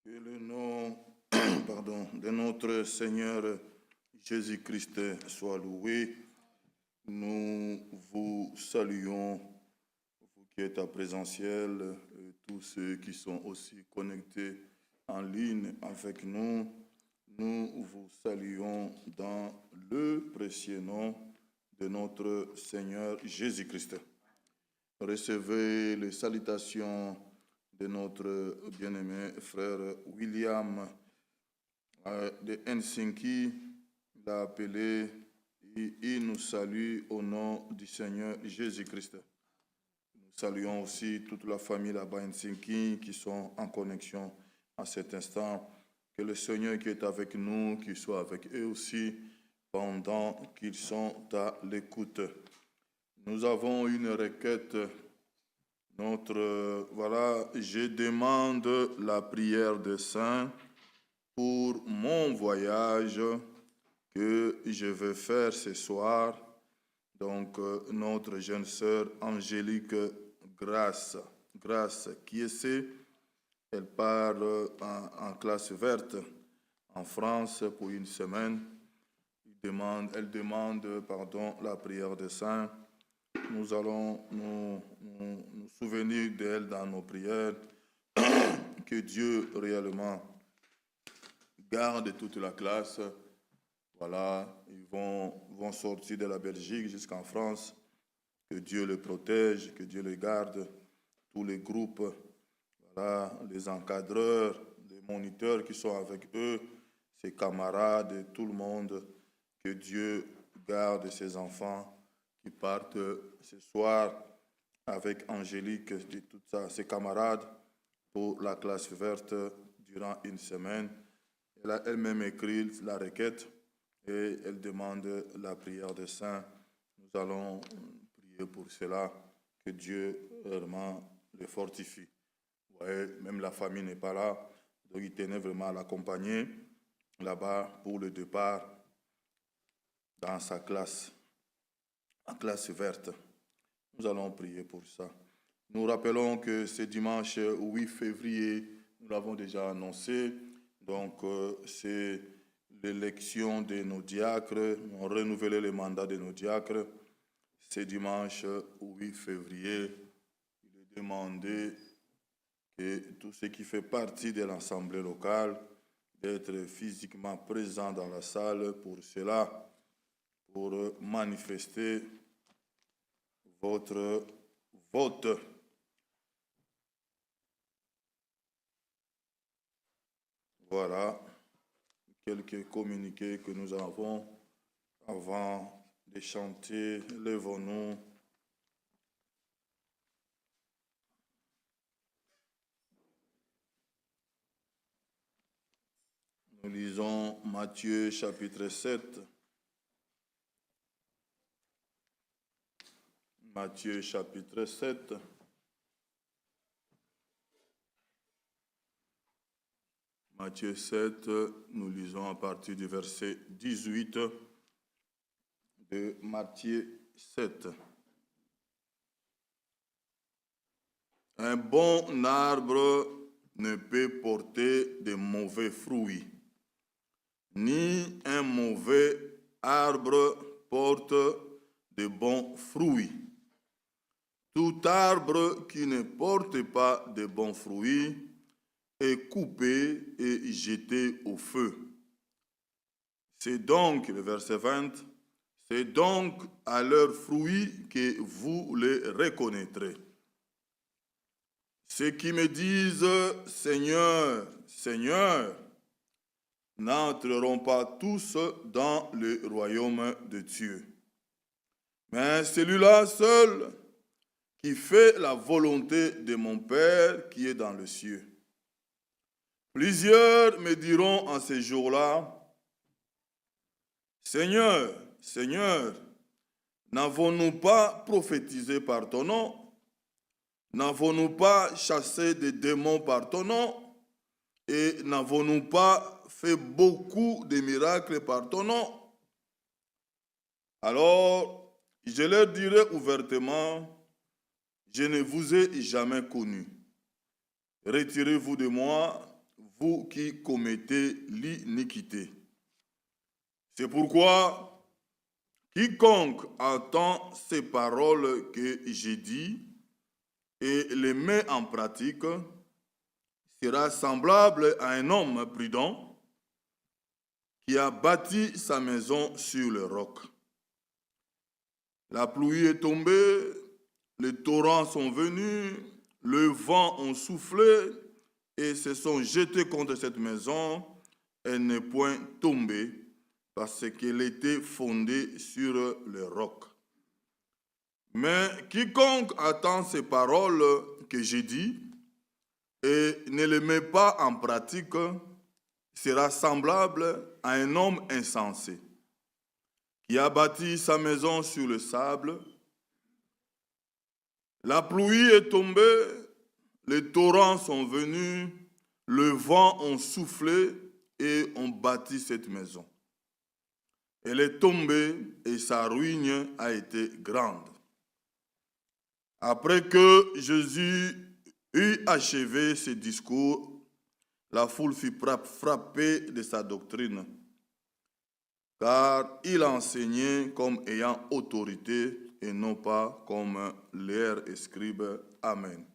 Que le nom de notre Seigneur Jésus-Christ soit loué. Nous vous saluons, vous qui êtes à présentiel, et tous ceux qui sont aussi connectés en ligne avec nous. Nous vous saluons dans le précieux nom de notre Seigneur Jésus-Christ. Recevez les salutations de notre bien-aimé frère William de Helsinki. Il a appelé et il nous salue au nom du Seigneur Jésus-Christ. Nous saluons aussi toute la famille là-bas à Helsinki qui sont en connexion à cet instant. Que le Seigneur qui est avec nous, qu'il soit avec eux aussi pendant qu'ils sont à l'écoute. Nous avons une requête. Je demande la prière des saints pour mon voyage que je vais faire ce soir. Donc, notre jeune sœur Angélique Grasse qui essaie, elle part en classe verte en France pour une semaine. Elle demande la prière des saints. Nous allons nous souvenir d'elle dans nos prières. Que Dieu réellement garde toute la classe. Voilà, ils vont sortir de la Belgique jusqu'en France. Que Dieu les protège, que Dieu les garde. Tous les groupes, voilà, les encadreurs, les moniteurs qui sont avec eux, ses camarades, tout le monde. Que Dieu garde ses enfants qui partent ce soir avec Angélique et tous ses camarades pour la classe verte durant une semaine. Elle a elle-même écrit la requête et elle demande la prière des saints. Nous allons prier pour cela, que Dieu vraiment le fortifie. Vous voyez, même la famille n'est pas là, donc il tenait vraiment à l'accompagner là-bas pour le départ dans sa classe, en classe verte. Nous allons prier pour ça. Nous rappelons que ce dimanche 8 février, nous l'avons déjà annoncé, donc c'est l'élection de nos diacres. On renouvelé le mandat de nos diacres. Ce dimanche 8 février, il est demandé que tout ce qui fait partie de l'Assemblée locale d'être physiquement présent dans la salle pour cela, pour manifester votre vote. Voilà quelques communiqués que nous avons avant de chanter. Lèvons-nous. Nous lisons Matthieu chapitre 7. Matthieu chapitre 7. Matthieu 7, nous lisons à partir du verset 18 de Matthieu 7. Un bon arbre ne peut porter de mauvais fruits, ni un mauvais arbre porte de bons fruits. Tout arbre qui ne porte pas de bons fruits est coupé et jeté au feu. C'est donc, le verset 20, c'est donc à leurs fruits que vous les reconnaîtrez. Ceux qui me disent « Seigneur, Seigneur » n'entreront pas tous dans le royaume de Dieu. Mais celui-là seul qui fait la volonté de mon Père qui est dans le ciel. Plusieurs me diront en ces jours-là, Seigneur, Seigneur, n'avons-nous pas prophétisé par ton nom? N'avons-nous pas chassé des démons par ton nom? Et n'avons-nous pas fait beaucoup de miracles par ton nom? Alors, je leur dirai ouvertement, je ne vous ai jamais connus. Retirez-vous de moi, vous qui commettez l'iniquité. C'est pourquoi quiconque entend ces paroles que j'ai dites et les met en pratique sera semblable à un homme prudent qui a bâti sa maison sur le roc. La pluie est tombée, les torrents sont venus, le vent a soufflé et se sont jetés contre cette maison. Elle n'est point tombée parce qu'elle était fondée sur le roc. Mais quiconque attend ces paroles que j'ai dites et ne les met pas en pratique sera semblable à un homme insensé qui a bâti sa maison sur le sable. La pluie est tombée, les torrents sont venus, le vent a soufflé et ont bâti cette maison. Elle est tombée et sa ruine a été grande. Après que Jésus eut achevé ce discours, la foule fut frappée de sa doctrine, car il enseignait comme ayant autorité et non pas comme leurs scribes. Amen.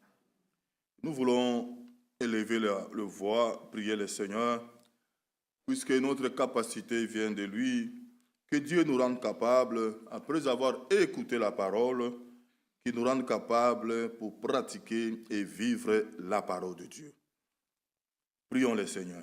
Nous voulons élever le voix, prier le Seigneur, puisque notre capacité vient de lui, que Dieu nous rende capables, après avoir écouté la parole, qu'il nous rende capables pour pratiquer et vivre la parole de Dieu. Prions le Seigneur.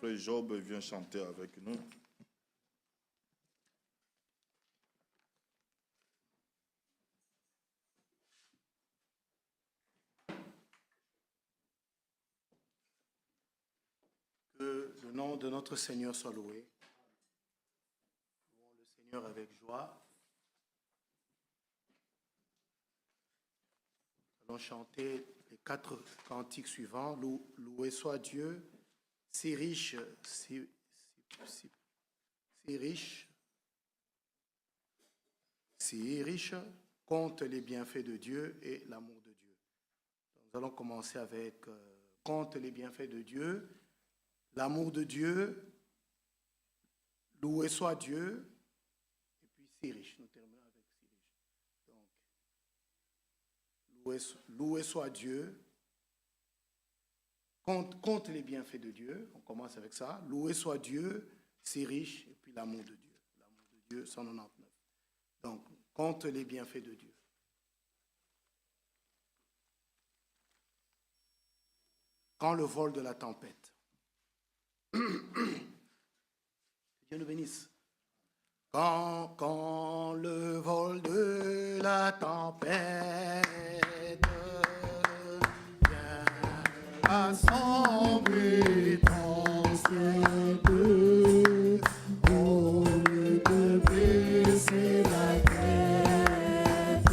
frère Job vient chanter avec nous. Que le nom de notre Seigneur soit loué. Louons le Seigneur avec joie. Nous allons chanter les 4 cantiques suivants. Loué soit Dieu, si riche, si riche, compte les bienfaits de Dieu et l'amour de Dieu. Nous allons commencer avec compte les bienfaits de Dieu, l'amour de Dieu, loué soit Dieu, et puis si riche. Nous terminons avec si riche. Donc, loué soit Dieu, compte les bienfaits de Dieu. On commence avec ça. Loué soit Dieu, si riche, et puis l'amour de Dieu. L'amour de Dieu, 199. Donc, compte les bienfaits de Dieu. Quand le vol de la tempête. Dieu nous bénisse. Quand le vol de la tempête vient assembler ton ciel bleu, au lieu de baisser la tête,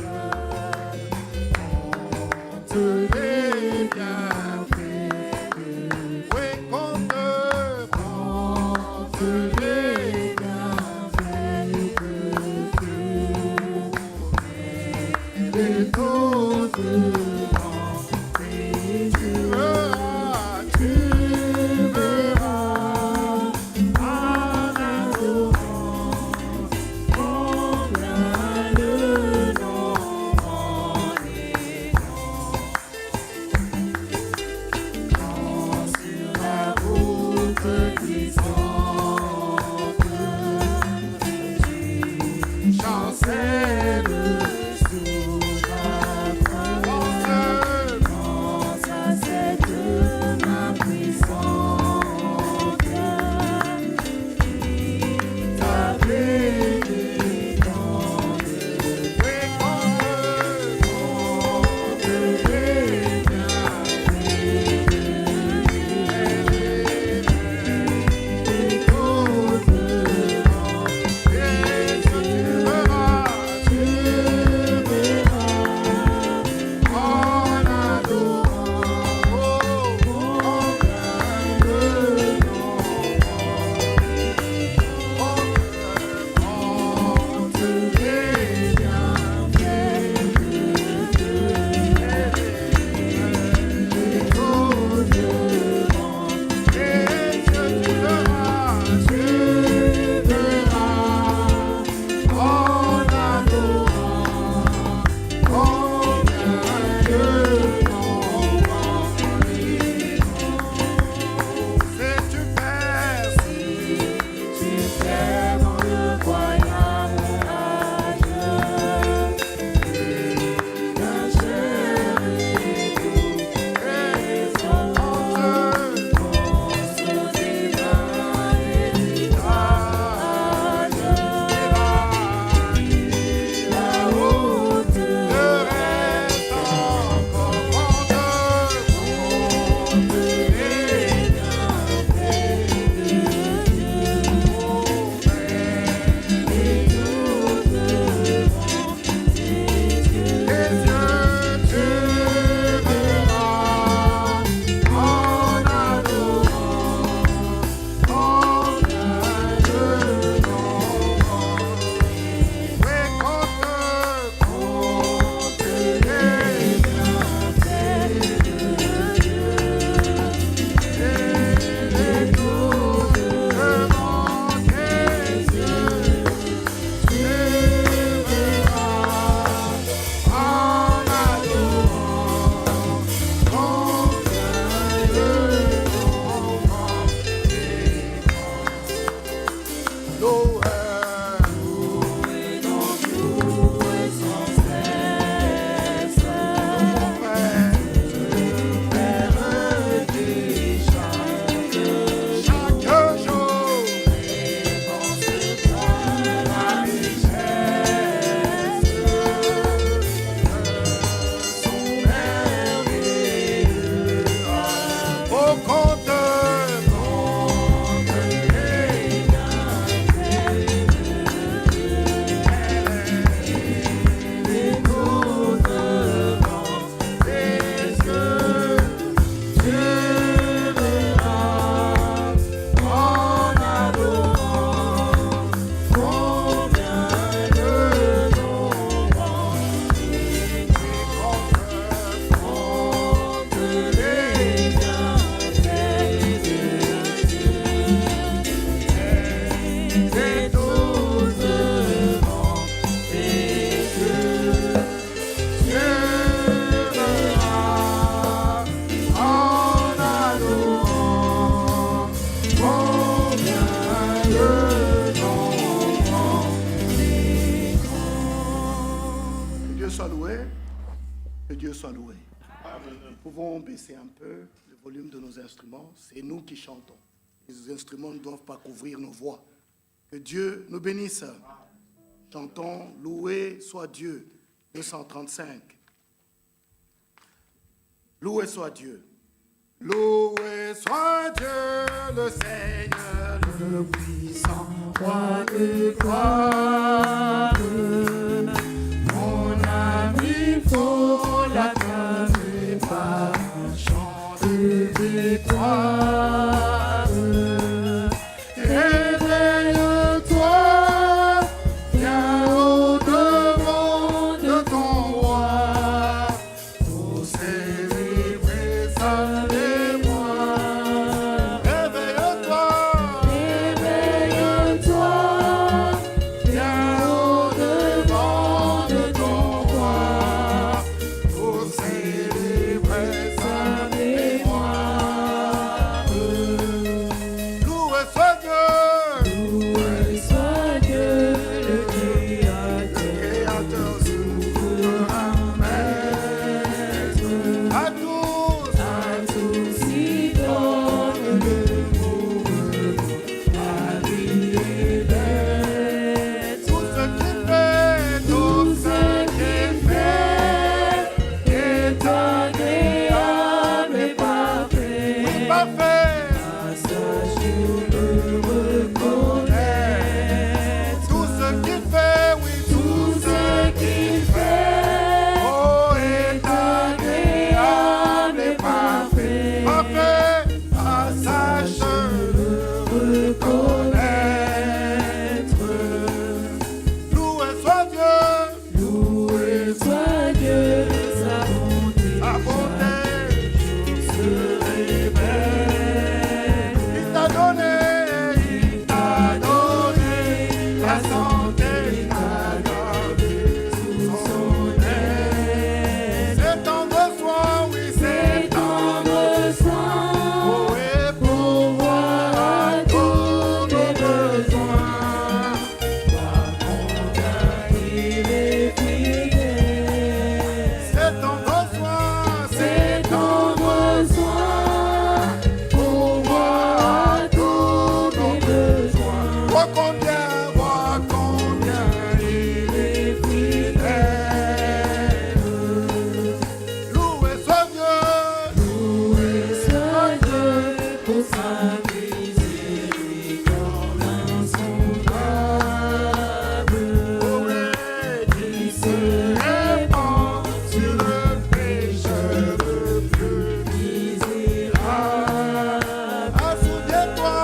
compte les bienfaits de Dieu. Oui, compte les bienfaits de Dieu. Et tout devant tes yeux, tu pouvons baisser un peu le volume de nos instruments. C'est nous qui chantons. Les instruments ne doivent pas couvrir nos voix. Que Dieu nous bénisse. Chantons, loué soit Dieu. 235. Loué soit Dieu. Loué soit Dieu, le Seigneur, le puissant, roi de gloire. Mon ami, faut l'acclamer par un chant de victoire. Réveille-toi, viens au-devant de ton roi, pour célébrer sa mémoire. Réveille-toi, viens au-devant de ton roi, pour célébrer sa mémoire. Loué soit Dieu, le Créateur souverain, maître. À tous, il donne le mouvement, la vie et l'être. Tout ce qu'il fait est agréable et parfait. Oui, parfait. À sa jour le reconnaître. Tout ce qu'il fait, oui, tout ce qu'il fait, oh, est agréable et parfait. Parfait. À sache le reconnaître. Loué soit Dieu, sa bonté se révèle. Il t'a donné la santé, il t'a gardé sous son aile. C'est tendre soin, oui, c'est tendre soin, oh, et pourvoir à tous nos besoins. Par combien il est fidèle. C'est tendre soin, pourvoir à tous nos besoins. Vois combien il est fidèle. Loué soit Dieu, pour sa miséricorde insondable, qui se répand sur le pécheur le plus misérable. Ah, souviens-toi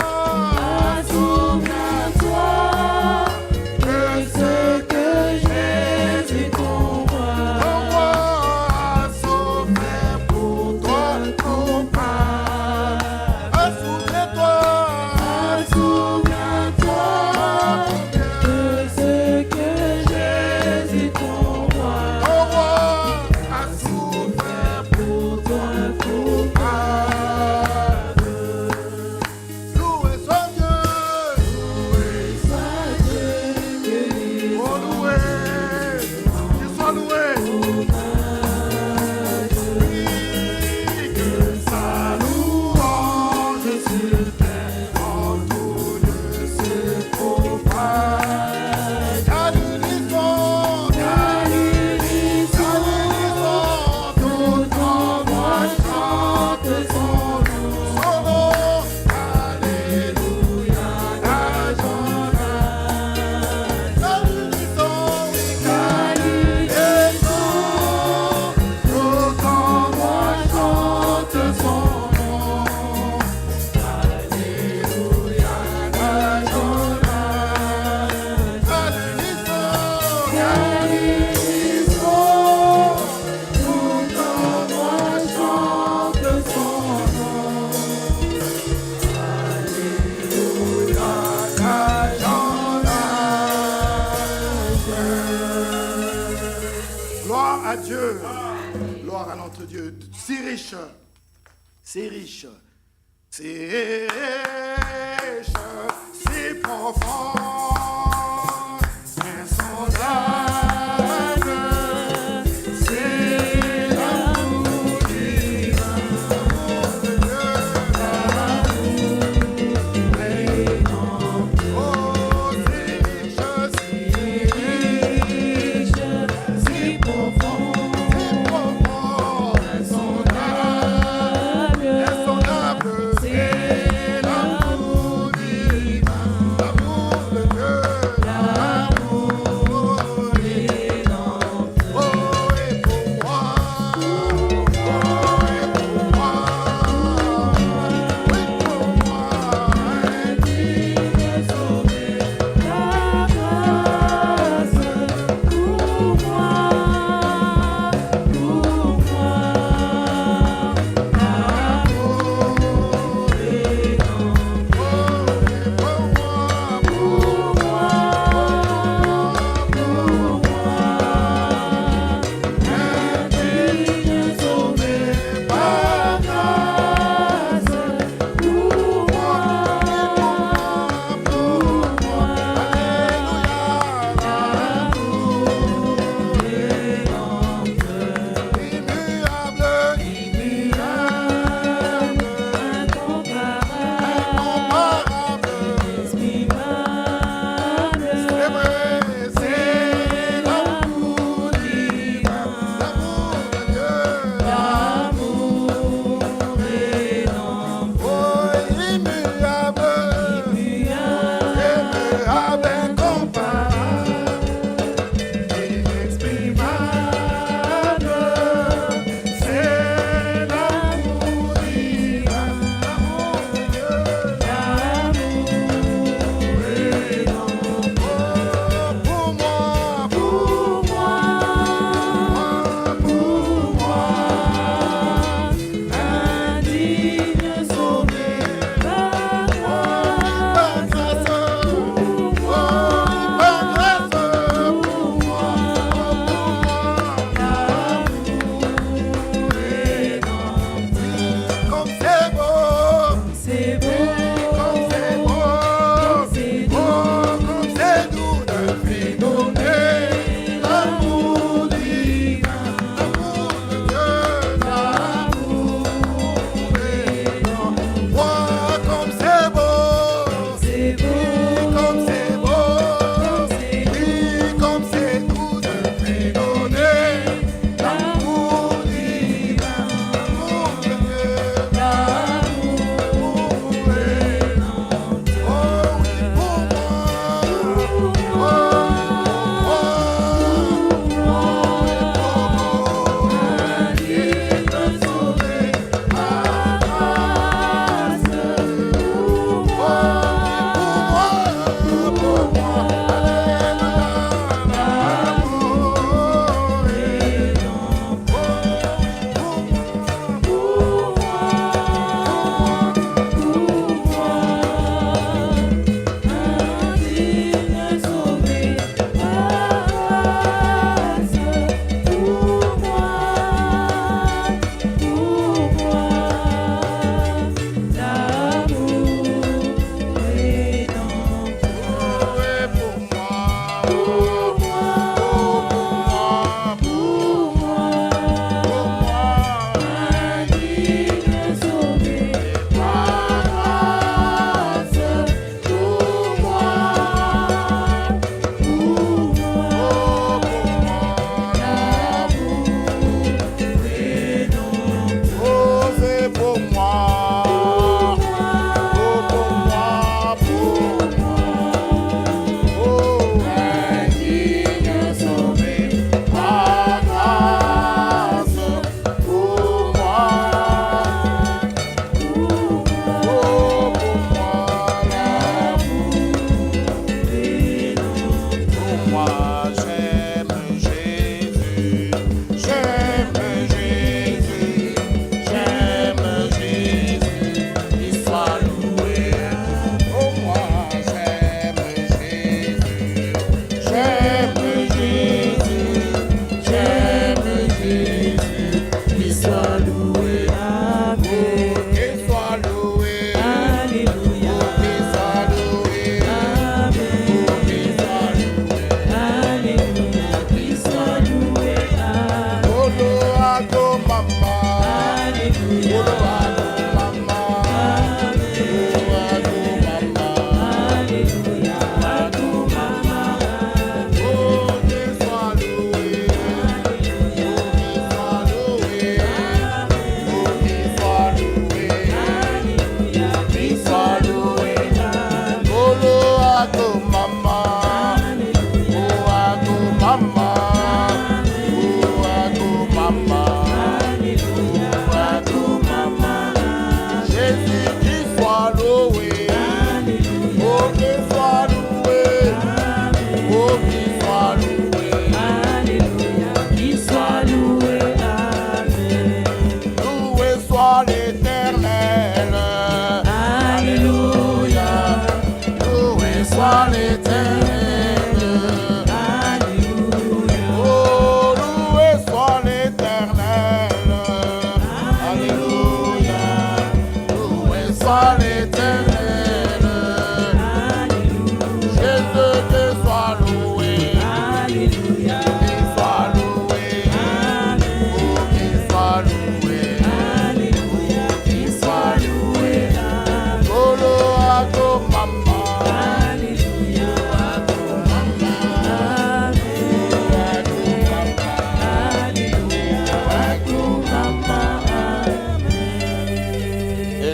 que ce que Jésus ton roi a souffert pour toi, coupable. Ah, souviens-toi que ce que Jésus ton roi a souffert pour toi, coupable. Loué soit Dieu, oh loué, qu'il soit loué. Oui, que sa louange sur terre en tout lieu se propage. Qu'à l'unisson, toute envoi chante son nom. Alléluia, qu'à l'unisson, toute envoi chante son nom. Alléluia, Gloire à Dieu, gloire à notre Dieu, si riche, si riche, si riche, si profond, insondable, c'est l'amour divin.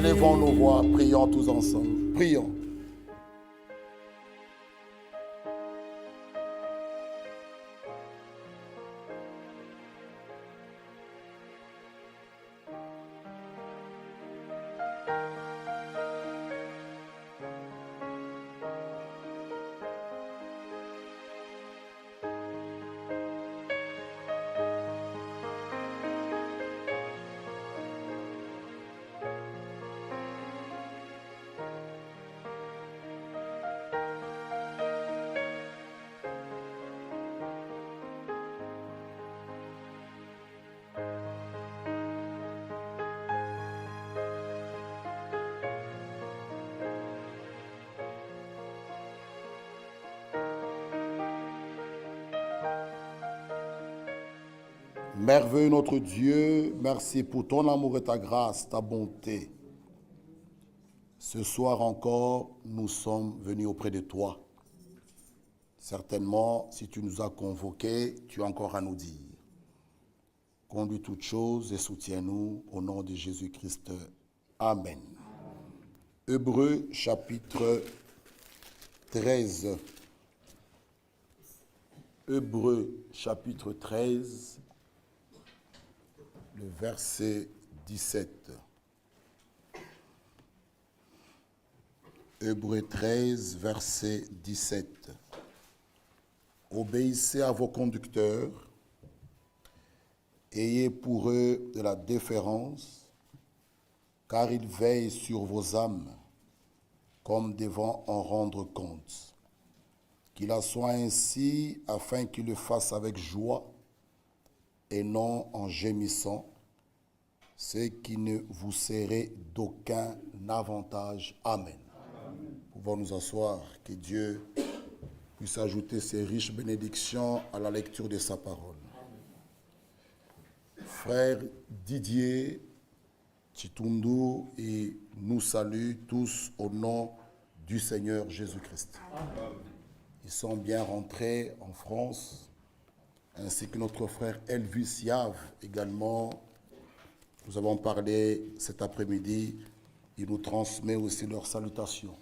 Élevons nos voix, prions tous ensemble. Prions. Merveilleux notre Dieu, merci pour ton amour et ta grâce, ta bonté. Ce soir encore, nous sommes venus auprès de toi. Certainement, si tu nous as convoqués, tu as encore à nous dire. Conduis toutes choses et soutiens-nous au nom de Jésus-Christ. Amen. Hébreux chapitre 13. Hébreux chapitre 13, le verset 17. Hébreux 13, verset 17. Obéissez à vos conducteurs, ayez pour eux de la déférence, car ils veillent sur vos âmes, comme devant en rendre compte. Qu'il en soit ainsi, afin qu'ils le fassent avec joie, et non en gémissant, ce qui ne vous serait d'aucun avantage. Amen. Pouvons nous asseoir, que Dieu puisse ajouter ses riches bénédictions à la lecture de sa parole. Frère Didier Chitundu et nous saluent tous au nom du Seigneur Jésus-Christ. Ils sont bien rentrés en France, ainsi que notre frère Elvis Yav également. Nous avons parlé cet après-midi. Il nous transmet aussi leurs salutations.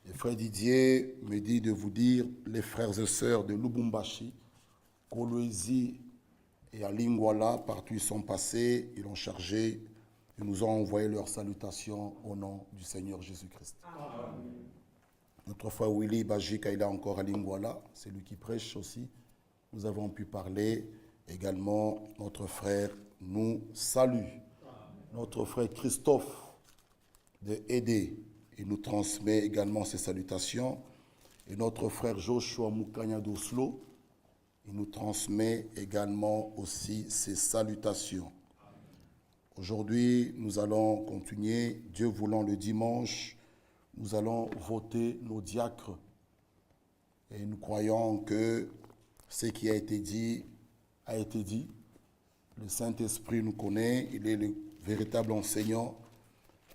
Le frère Didier me dit de vous dire, les frères et sœurs de Lubumbashi, Kolwezi et à Lingwala, partout ils sont passés, ils l'ont chargé, ils nous ont envoyé leurs salutations au nom du Seigneur Jésus-Christ. Notre frère Willy Bajika, il est encore à Lingwala, c'est lui qui prêche aussi. Nous avons pu parler également, notre frère nous salue. Notre frère Christophe de Aidé, il nous transmet également ses salutations. Et notre frère Joshua Moukanya d'Oslo, il nous transmet également aussi ses salutations. Aujourd'hui, nous allons continuer, Dieu voulant le dimanche, nous allons voter nos diacres. Et nous croyons que ce qui a été dit a été dit. Le Saint-Esprit nous connaît, il est le véritable enseignant.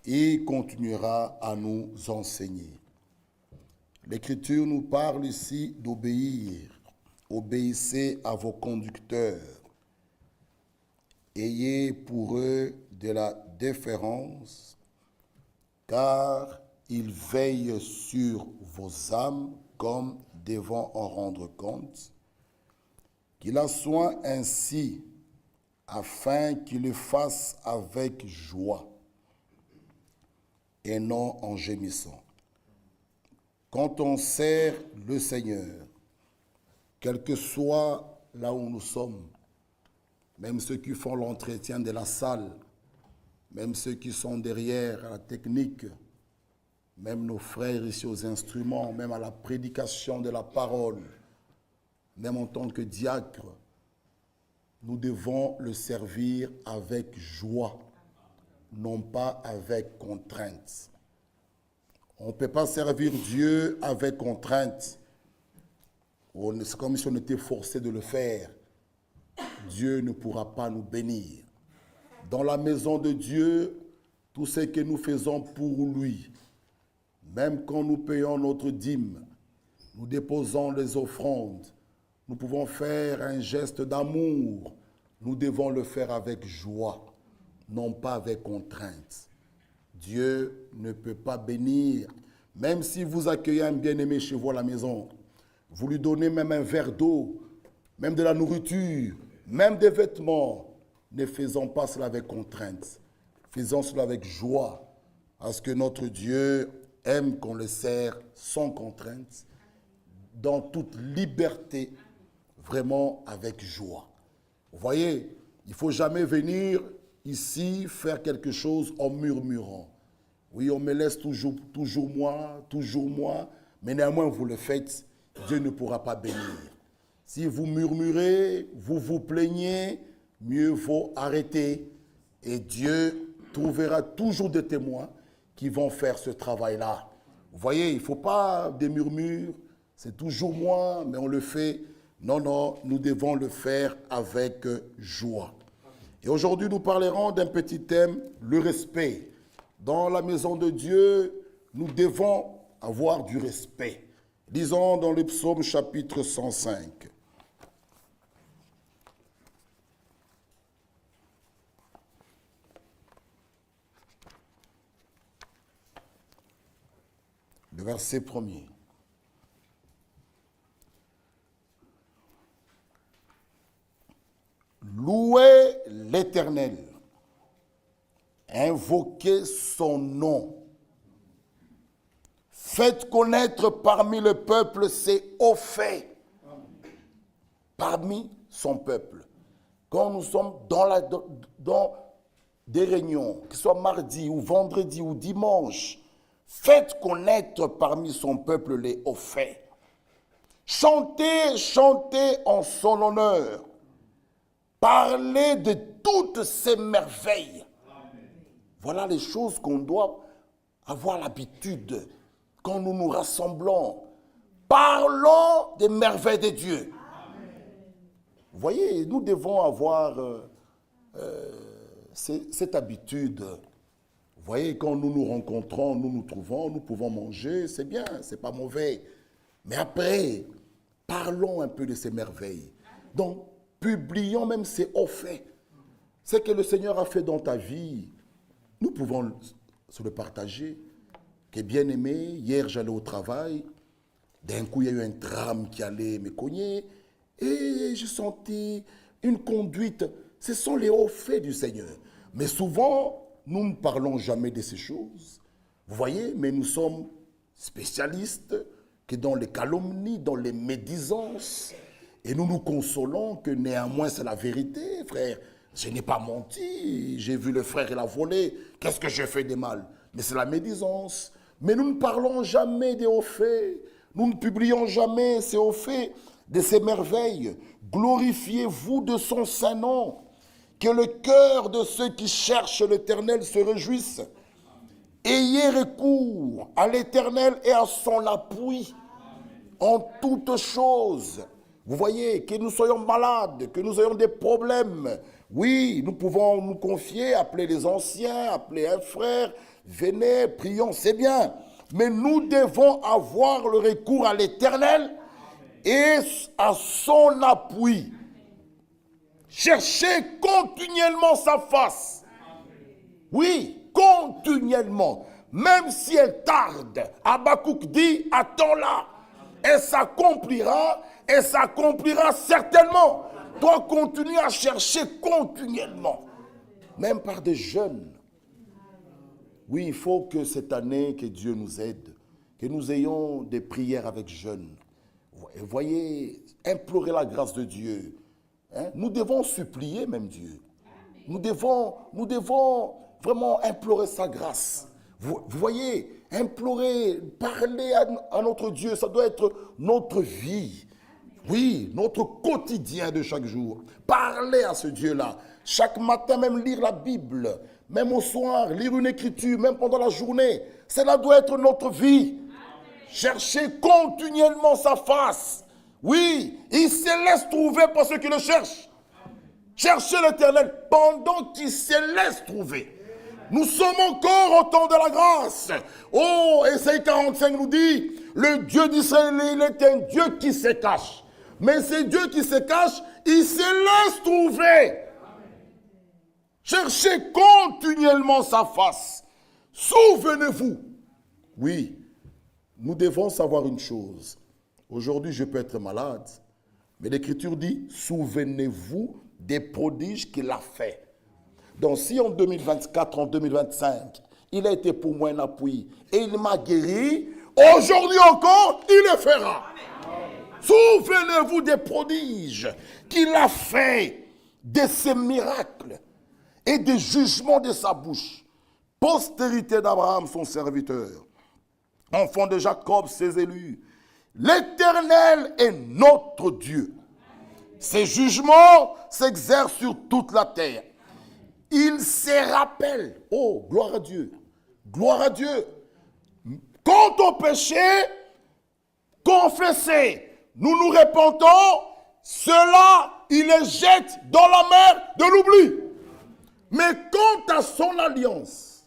Et continuera à nous enseigner. L'Écriture nous parle ici d'obéir. Obéissez à vos conducteurs. Ayez pour eux de la déférence, car ils veillent sur vos âmes comme devant en rendre compte. Qu'il en soit ainsi, afin qu'ils le fassent avec joie, et non en gémissant. Quand on sert le Seigneur, quel que soit là où nous sommes, même ceux qui font l'entretien de la salle, même ceux qui sont derrière la technique, même nos frères ici aux instruments, même à la prédication de la parole, même en tant que diacre, nous devons le servir avec joie, non pas avec contrainte. On ne peut pas servir Dieu avec contrainte. C'est comme si on était forcé de le faire. Dieu ne pourra pas nous bénir. Dans la maison de Dieu, tout ce que nous faisons pour lui, même quand nous payons notre dîme, nous déposons les offrandes, nous pouvons faire un geste d'amour, nous devons le faire avec joie, non pas avec contrainte. Dieu ne peut pas bénir, même si vous accueillez un bien-aimé chez vous à la maison, vous lui donnez même un verre d'eau, même de la nourriture, même des vêtements, ne faisons pas cela avec contrainte, faisons cela avec joie, parce que notre Dieu aime qu'on le sert sans contrainte, dans toute liberté, vraiment avec joie. Vous voyez, il ne faut jamais venir ici faire quelque chose en murmurant. Oui, on me laisse toujours moi, mais néanmoins vous le faites, Dieu ne pourra pas bénir. Si vous murmurez, vous vous plaignez, mieux vaut arrêter et Dieu trouvera toujours des témoins qui vont faire ce travail-là. Vous voyez, il ne faut pas des murmures, c'est toujours moi, mais on le fait Non, non, nous devons le faire avec joie. Et aujourd'hui, nous parlerons d'un petit thème, le respect. Dans la maison de Dieu, nous devons avoir du respect. Lisons dans le psaume chapitre 105. Le verset 1er. Louez l'Éternel, invoquez son nom, faites connaître parmi le peuple ses hauts faits, parmi son peuple. Quand nous sommes dans des réunions, que ce soit mardi ou vendredi ou dimanche, faites connaître parmi son peuple les hauts faits. Chantez, chantez en son honneur. Parlez de toutes ces merveilles. Amen. Voilà les choses qu'on doit avoir l'habitude quand nous nous rassemblons. Parlons des merveilles de Dieu. Amen. Vous voyez, nous devons avoir cette habitude. Vous voyez, quand nous nous rencontrons, nous nous trouvons, nous pouvons manger, c'est bien, c'est pas mauvais. Mais après, parlons un peu de ces merveilles. Donc, publions même ces hauts faits. Ce que le Seigneur a fait dans ta vie, nous pouvons se le partager. Que bien aimé, hier j'allais au travail, d'un coup il y a eu un tram qui allait me cogner, et j'ai senti une conduite. Ce sont les hauts faits du Seigneur. Mais souvent, nous ne parlons jamais de ces choses. Vous voyez, mais nous sommes spécialistes que dans les calomnies, dans les médisances. Et nous nous consolons que néanmoins c'est la vérité, frère. Je n'ai pas menti, j'ai vu le frère, il a volé. Qu'est-ce que j'ai fait de mal? Mais c'est la médisance. Mais nous ne parlons jamais des hauts faits. Nous ne publions jamais ces hauts faits, de ces merveilles. Glorifiez-vous de son saint nom. Que le cœur de ceux qui cherchent l'Éternel se réjouisse. Ayez recours à l'Éternel et à son appui en toutes choses. Vous voyez, que nous soyons malades, que nous ayons des problèmes. Oui, nous pouvons nous confier, appeler les anciens, appeler un frère. Venez, prions, c'est bien. Mais nous devons avoir le recours à l'Éternel et à son appui. Cherchez continuellement sa face. Oui, continuellement. Même si elle tarde. Habakkuk dit, attends-la. Et s'accomplira certainement. Toi, continue à chercher continuellement. Même par des jeunes. Oui, il faut que cette année, que Dieu nous aide, que nous ayons des prières avec jeunes. Vous voyez, implorer la grâce de Dieu. Hein? Nous devons supplier même Dieu. Nous devons vraiment implorer sa grâce. Vous voyez, implorer, parler à notre Dieu, ça doit être notre vie. Oui, notre quotidien de chaque jour. Parler à ce Dieu-là. Chaque matin, même lire la Bible. Même au soir, lire une écriture, même pendant la journée. Cela doit être notre vie. Chercher continuellement sa face. Oui, il se laisse trouver par ceux qui le cherchent. Cherchez l'Éternel pendant qu'il se laisse trouver. Nous sommes encore au temps de la grâce. Oh, Ésaïe 45 nous dit, le Dieu d'Israël, il est un Dieu qui se cache. Mais ce Dieu qui se cache, il se laisse trouver. Cherchez continuellement sa face. Souvenez-vous. Oui, nous devons savoir une chose. Aujourd'hui, je peux être malade, mais l'Écriture dit, souvenez-vous des prodiges qu'il a fait. Donc si en 2024, en 2025, il a été pour moi un appui et il m'a guéri, aujourd'hui encore, il le fera. Souvenez-vous des prodiges qu'il a fait, de ses miracles et des jugements de sa bouche. Postérité d'Abraham, son serviteur, enfant de Jacob, ses élus. L'Éternel est notre Dieu. Ses jugements s'exercent sur toute la terre. Il se rappelle. Oh, gloire à Dieu. Gloire à Dieu. Quant au péché, confessez. Nous nous répentons ceux-là, il les jette dans la mer de l'oubli. Mais quant à son alliance,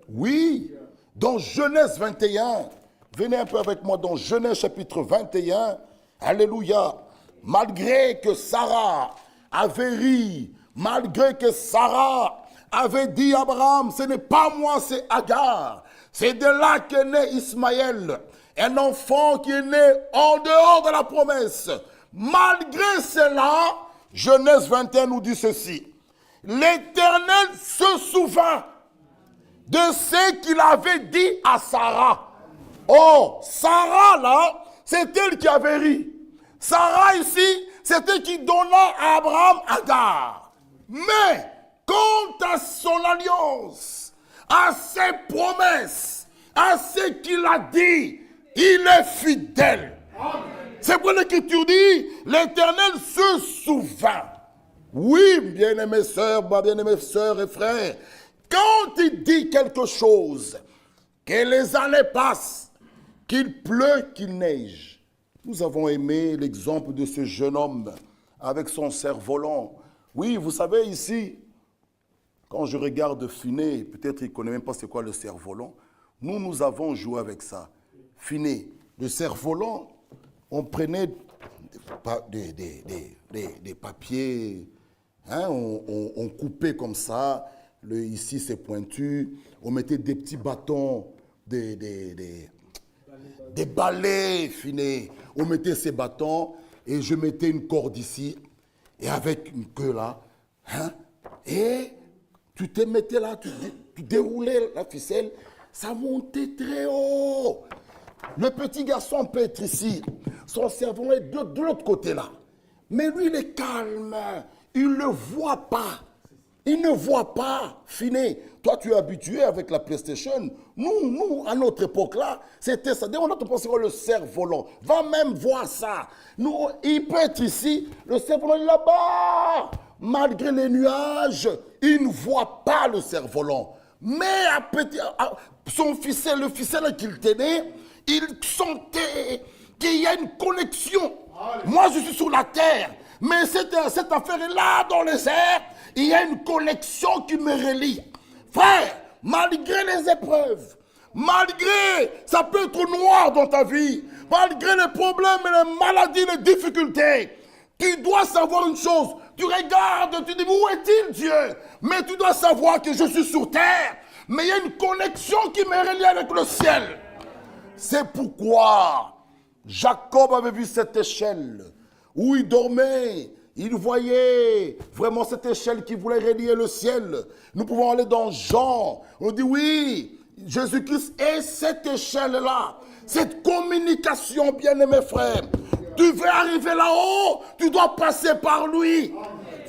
oui, dans Genèse 21, venez un peu avec moi dans Genèse chapitre 21, alléluia, malgré que Sarah avait ri, malgré que Sarah avait dit à Abraham, ce n'est pas moi, c'est Agar. C'est de là qu'est né Ismaël, un enfant qui est né en dehors de la promesse. Malgré cela, Genèse 21 nous dit ceci. L'Éternel se souvint de ce qu'il avait dit à Sarah. Oh, Sarah là, c'est elle qui avait ri. Sarah ici, c'est elle qui donna à Abraham Agar. Mais, quant à son alliance, à ses promesses, à ce qu'il a dit, il est fidèle. C'est pour l'Écriture dit, l'Éternel se souvint. Oui, bien-aimés sœurs, bien-aimés sœurs et frères, quand il dit quelque chose, que les années passent, qu'il pleut, qu'il neige. Nous avons aimé l'exemple de ce jeune homme avec son cerf-volant. Oui, vous savez, ici, quand je regarde Finet, peut-être il ne connaît même pas c'est quoi le cerf-volant. Nous avons joué avec ça. Finet, le cerf-volant, on prenait des papiers, hein, on coupait comme ça. Ici, c'est pointu. On mettait des petits bâtons, des balais Finet. On mettait ces bâtons et je mettais une corde ici et avec une queue là. Hein, et tu te mettais là, tu déroulais la ficelle, ça montait très haut. Le petit garçon peut être ici, son cerveau est de l'autre côté là. Mais lui, il est calme, il ne voit pas. Il ne voit pas, Finet. Toi, tu es habitué avec la PlayStation. Nous, à notre époque-là, c'était ça. Dès qu'on a pensé le cerf-volant, va même voir ça. Nous, il peut être ici, le cerf-volant est là-bas. Malgré les nuages, il ne voit pas le cerf-volant. Mais son ficelle, le ficelle qu'il tenait, il sentait qu'il y a une connexion. Moi, je suis sur la terre, mais cette affaire est là dans les airs. Il y a une connexion qui me relie. Frère, malgré les épreuves, malgré, ça peut être noir dans ta vie, malgré les problèmes, les maladies, les difficultés, tu dois savoir une chose. Tu regardes, tu dis, où est-il Dieu? Mais tu dois savoir que je suis sur terre, mais il y a une connexion qui me relie avec le ciel. C'est pourquoi Jacob avait vu cette échelle où il dormait. Il voyait vraiment cette échelle qui voulait relier le ciel. Nous pouvons aller dans Jean. On dit oui, Jésus-Christ est cette échelle-là. Cette communication, bien-aimés frères. Tu veux arriver là-haut, tu dois passer par lui.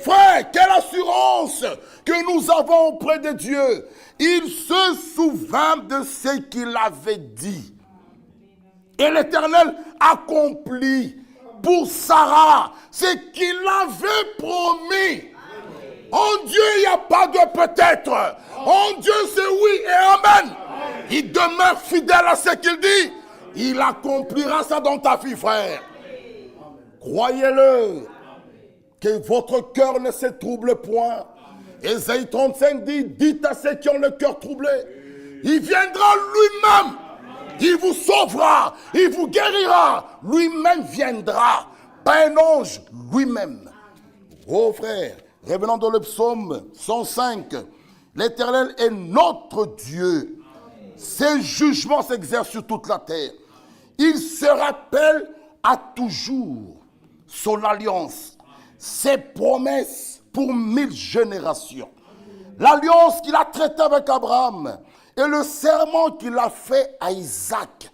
Frère, quelle assurance que nous avons auprès de Dieu. Il se souvint de ce qu'il avait dit. Et l'Éternel accomplit pour Sarah ce qu'il avait promis. En Dieu, il n'y a pas de peut-être. En Dieu, c'est oui et amen. Il demeure fidèle à ce qu'il dit. Il accomplira ça dans ta vie, frère. Croyez-le. Que votre cœur ne se trouble point. Ésaïe 35 dit, dites à ceux qui ont le cœur troublé. Il viendra lui-même. Il vous sauvera, il vous guérira, lui-même viendra, pas un ange, lui-même. Oh frère, revenons dans le psaume 105, l'Éternel est notre Dieu, ses jugements s'exercent sur toute la terre. Il se rappelle à toujours son alliance, ses promesses pour 1000 générations. L'alliance qu'il a traitée avec Abraham, et le serment qu'il a fait à Isaac.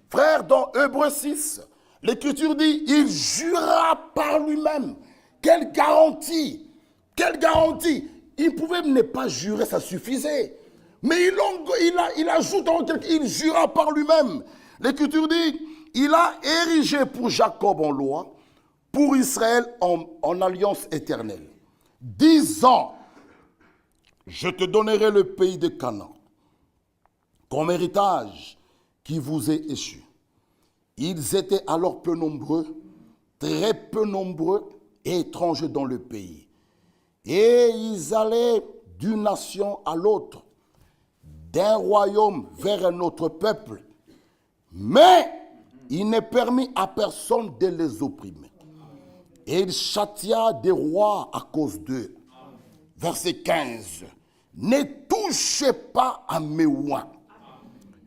Frère, dans Hébreux 6, l'Écriture dit, il jura par lui-même. Quelle garantie! Quelle garantie! Il pouvait ne pas jurer, ça suffisait. Mais il ajoute, il jura par lui-même. L'Écriture dit, il a érigé pour Jacob en loi, pour Israël en alliance éternelle. 10 ans, je te donnerai le pays de Canaan comme héritage qui vous est échu. Ils étaient alors peu nombreux, très peu nombreux et étrangers dans le pays. Et ils allaient d'une nation à l'autre, d'un royaume vers un autre peuple. Mais il n'est permis à personne de les opprimer. Et il châtia des rois à cause d'eux. Verset 15. Ne touchez pas à mes oins.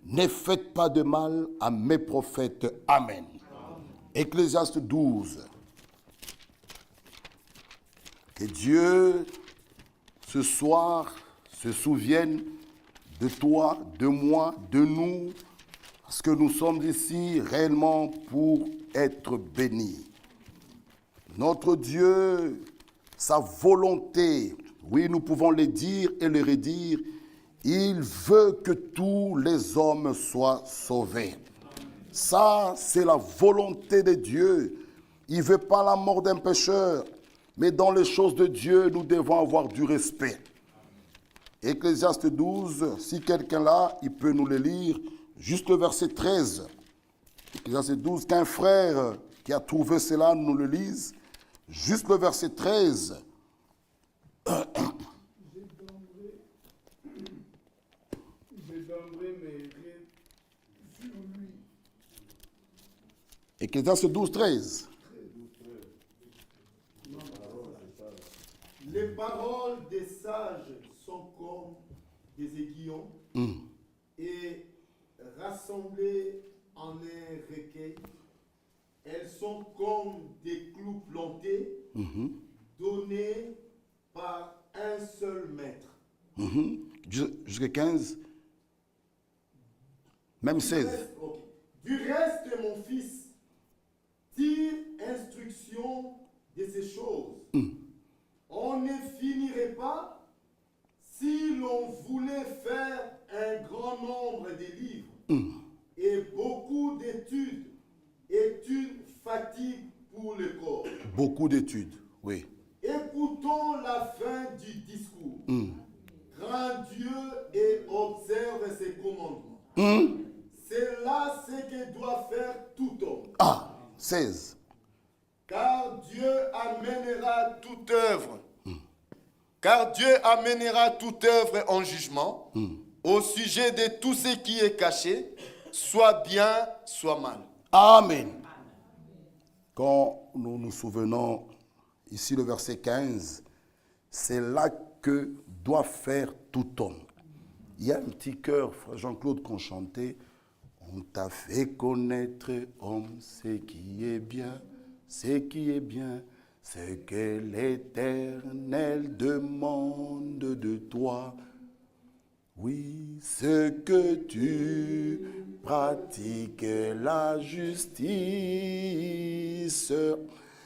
Ne faites pas de mal à mes prophètes. Amen. Ecclésiaste 12. Que Dieu, ce soir, se souvienne de toi, de moi, de nous, parce que nous sommes ici réellement pour être bénis. Notre Dieu, sa volonté, oui, nous pouvons le dire et le redire, il veut que tous les hommes soient sauvés. Ça, c'est la volonté de Dieu. Il ne veut pas la mort d'un pécheur, mais dans les choses de Dieu, nous devons avoir du respect. Ecclésiaste 12, si quelqu'un là, il peut nous le lire, juste le verset 13. Ecclésiaste 12, qu'un frère qui a trouvé cela nous le lise. Juste le verset 13. Ecclésiaste 12, 13. Les paroles des sages sont comme des aiguillons et rassemblées en un recueil. Elles sont comme des clous plantés, donnés par un seul maître. Jusqu'à 15. Même 16. Du reste, mon fils, tire instruction de ces choses. On ne finirait pas si l'on voulait faire un grand nombre de livres. Et beaucoup d'études est une fatigue pour le corps. Beaucoup d'études, oui. Écoutons la fin du discours. Crains Dieu et observe ses commandements. C'est là ce que doit faire tout homme. 16. Car Dieu amènera toute œuvre. Car Dieu amènera toute œuvre en jugement au sujet de tout ce qui est caché, soit bien, soit mal. Amen. Quand nous nous souvenons, ici le verset 15, c'est là que doit faire tout homme. Il y a un petit chœur, frère Jean-Claude, qu'on chantait. On t'a fait connaître, homme, ce qui est bien, ce qui est bien, ce que l'Éternel demande de toi. Oui, ce que tu pratiques la justice,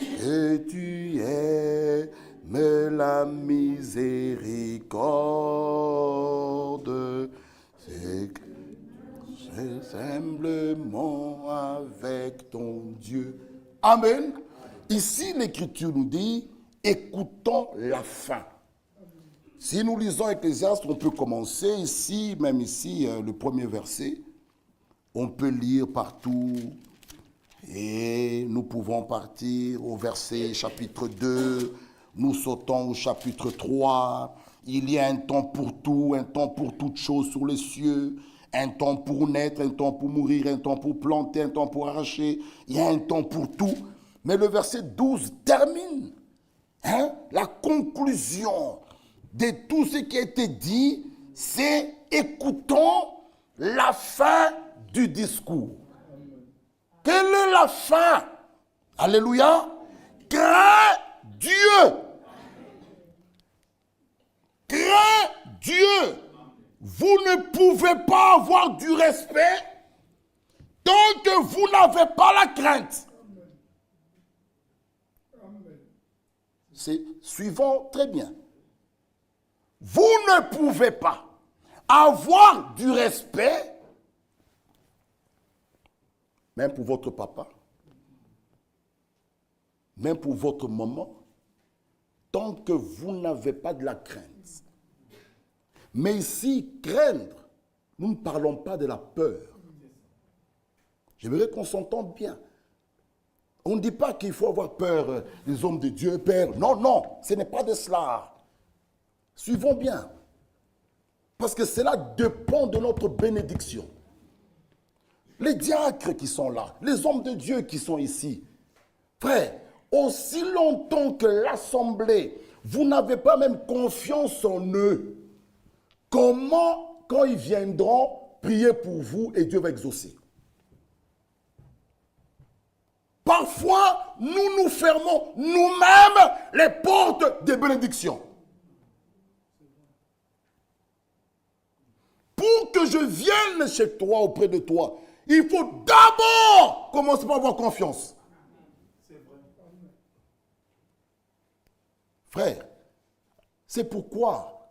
et tu aimes la miséricorde, c'est simplement avec ton Dieu. Amen. Ici, l'Écriture nous dit, écoutons la fin. Si nous lisons Ecclésiaste, on peut commencer ici, même ici, le premier verset. On peut lire partout. Et nous pouvons partir au verset chapitre 2. Nous sautons au chapitre 3. Il y a un temps pour tout, un temps pour toutes choses sur les cieux. Un temps pour naître, un temps pour mourir, un temps pour planter, un temps pour arracher. Il y a un temps pour tout. Mais le verset 12 termine. La conclusion de tout ce qui a été dit, c'est écoutons la fin du discours. Quelle est la fin? Alléluia. Crains Dieu. Crains Dieu. Vous ne pouvez pas avoir du respect tant que vous n'avez pas la crainte. C'est suivant très bien. Vous ne pouvez pas avoir du respect, même pour votre papa, même pour votre maman, tant que vous n'avez pas de la crainte. Mais ici, craindre, nous ne parlons pas de la peur. J'aimerais qu'on s'entende bien. On ne dit pas qu'il faut avoir peur des hommes de Dieu, peur. Non, non, ce n'est pas de cela. Suivons bien. Parce que cela dépend de notre bénédiction. Les diacres qui sont là, les hommes de Dieu qui sont ici. Frère, aussi longtemps que l'assemblée, vous n'avez pas même confiance en eux, comment, quand ils viendront, prier pour vous et Dieu va exaucer? Parfois, nous nous fermons nous-mêmes les portes des bénédictions. Pour que je vienne chez toi, auprès de toi, il faut d'abord commencer par avoir confiance. Frère, c'est pourquoi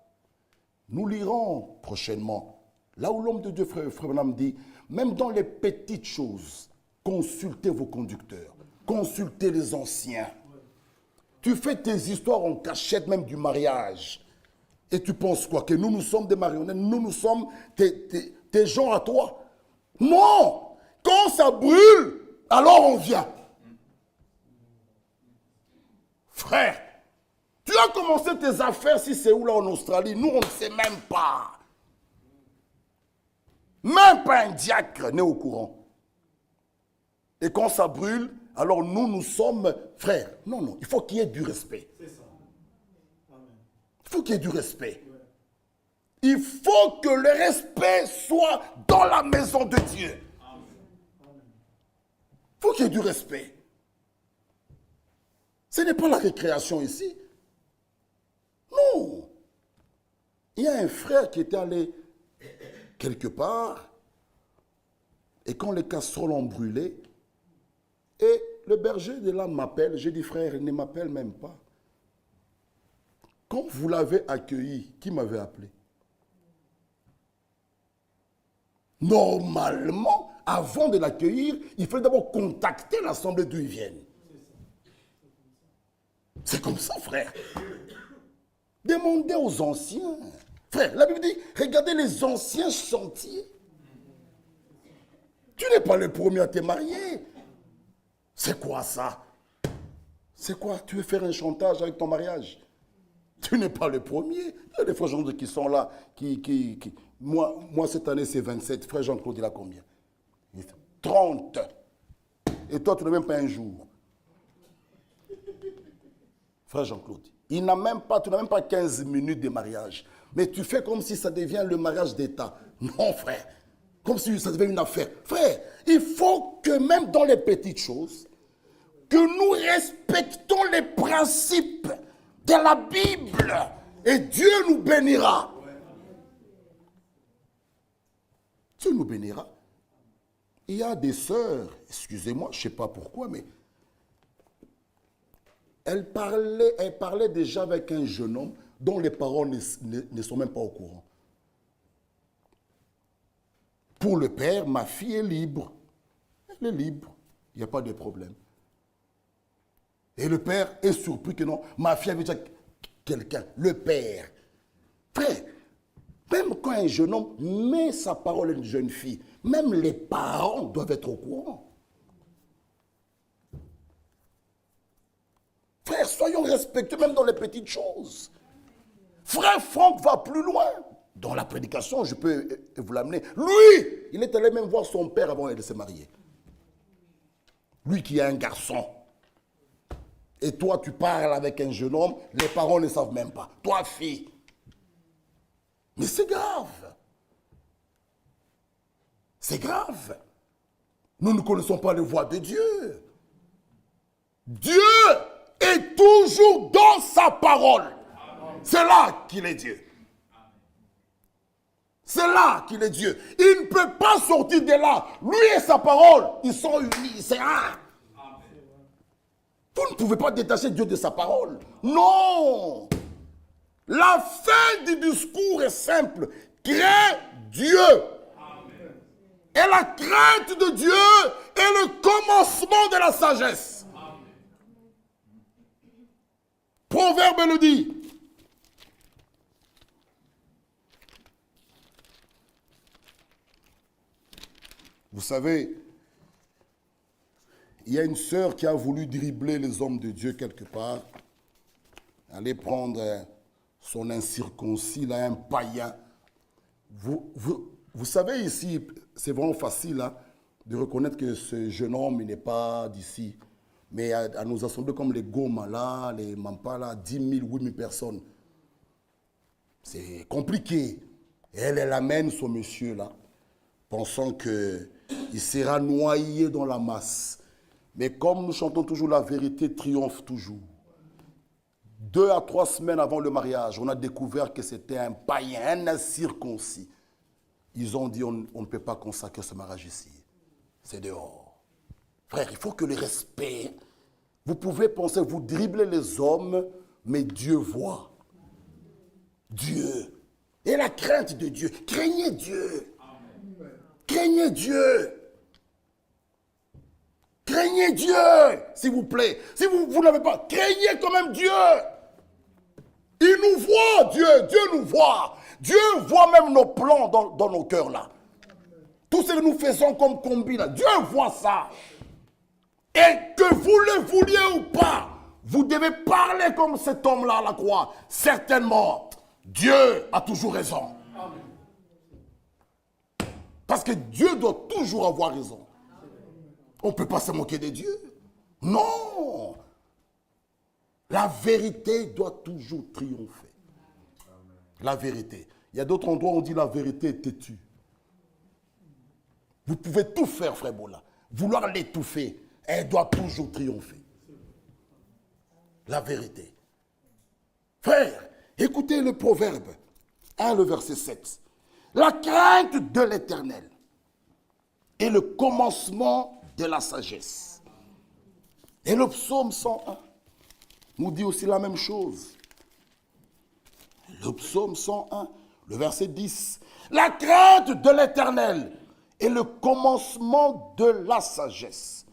nous lirons prochainement, là où l'homme de Dieu, frère Branham dit, même dans les petites choses, consultez vos conducteurs, consultez les anciens. Tu fais tes histoires en cachette même du mariage. Et tu penses quoi? Que nous sommes des marionnettes, nous sommes tes gens à toi? Non! Quand ça brûle, alors on vient. Frère, tu as commencé tes affaires si c'est où là en Australie, nous on ne sait même pas. Même pas un diacre n'est au courant. Et quand ça brûle, alors nous sommes frères. Non, non, il faut qu'il y ait du respect. C'est ça. Amen. Il faut qu'il y ait du respect. Ouais. Il faut que le respect soit dans la maison de Dieu. Amen. Il faut qu'il y ait du respect. Ce n'est pas la récréation ici. Non. Il y a un frère qui était allé quelque part, et quand les casseroles ont brûlé, et le berger de là m'appelle, j'ai dit frère, il ne m'appelle même pas. Quand vous l'avez accueilli, qui m'avait appelé? Normalement, avant de l'accueillir, il fallait d'abord contacter l'assemblée d'où ils viennent. C'est comme ça, frère. Demandez aux anciens. Frère, la Bible dit, regardez les anciens chantiers. Tu n'es pas le premier à te marier. C'est quoi ça? C'est quoi? Tu veux faire un chantage avec ton mariage? Tu n'es pas le premier. Il y a des frères Jean-Claude qui sont là. Moi, cette année, c'est 27. Frère Jean-Claude, il a combien? 30. Et toi, tu n'as même pas un jour. Frère Jean-Claude, tu n'as même pas 15 minutes de mariage. Mais tu fais comme si ça devient le mariage d'État. Non, frère. Comme si ça devient une affaire. Frère, il faut que même dans les petites choses, que nous respectons les principes de la Bible. Et Dieu nous bénira. Dieu nous bénira. Il y a des sœurs, excusez-moi, je ne sais pas pourquoi, mais elle parlait déjà avec un jeune homme dont les parents ne sont même pas au courant. Pour le père, ma fille est libre. Elle est libre. Il n'y a pas de problème. Et le père est surpris que non, ma fille avait déjà quelqu'un. Le père. Frère, même quand un jeune homme met sa parole à une jeune fille, même les parents doivent être au courant. Frère, soyons respectueux même dans les petites choses. Frère Franck va plus loin. Dans la prédication, je peux vous l'amener. Lui, il est allé même voir son père avant de se marier. Lui qui est un garçon. Et toi, tu parles avec un jeune homme, les parents ne savent même pas. Toi, fille. Mais c'est grave. C'est grave. Nous ne connaissons pas les voies de Dieu. Dieu est toujours dans sa parole. C'est là qu'il est Dieu. C'est là qu'il est Dieu. Il ne peut pas sortir de là. Lui et sa parole, ils sont unis. C'est un. Vous ne pouvez pas détacher Dieu de sa parole. Non. La fin du discours est simple. Crains Dieu. Amen. Et la crainte de Dieu est le commencement de la sagesse. Amen. Proverbe le dit. Vous savez, Il y a une sœur qui a voulu dribbler les hommes de Dieu quelque part. Aller prendre son incirconcis, là, un païen. Vous savez ici, c'est vraiment facile hein, de reconnaître que ce jeune homme il n'est pas d'ici. Mais à nos assemblées comme les Goma, là, les Mampala, 10 000, 8 000 personnes. C'est compliqué. Et elle amène son monsieur là, pensant qu'il sera noyé dans la masse. Mais comme nous chantons toujours, la vérité triomphe toujours. 2 à 3 semaines avant le mariage, on a découvert que c'était un païen, un incirconcis. Ils ont dit, on ne peut pas consacrer ce mariage ici. C'est dehors. Frère, il faut que le respect, vous pouvez penser, vous driblez les hommes, mais Dieu voit. Dieu. Et la crainte de Dieu. Craignez Dieu. Amen. Craignez Dieu. Craignez Dieu, s'il vous plaît. Si vous n'avez pas, craignez quand même Dieu. Il nous voit, Dieu. Dieu nous voit. Dieu voit même nos plans dans nos cœurs là. Tout ce que nous faisons comme combi là, Dieu voit ça. Et que vous le vouliez ou pas, vous devez parler comme cet homme-là à la croix. Certainement, Dieu a toujours raison. Parce que Dieu doit toujours avoir raison. On ne peut pas se moquer de Dieu. Non. La vérité doit toujours triompher. La vérité. Il y a d'autres endroits où on dit la vérité est têtue. Vous pouvez tout faire, frère Bola. Vouloir l'étouffer, elle doit toujours triompher. La vérité. Frère, écoutez le proverbe 1, le verset 7. La crainte de l'Éternel est le commencement de la sagesse. Et le psaume 101 nous dit aussi la même chose. Le psaume 101, le verset 10. La crainte de l'Éternel est le commencement de la sagesse.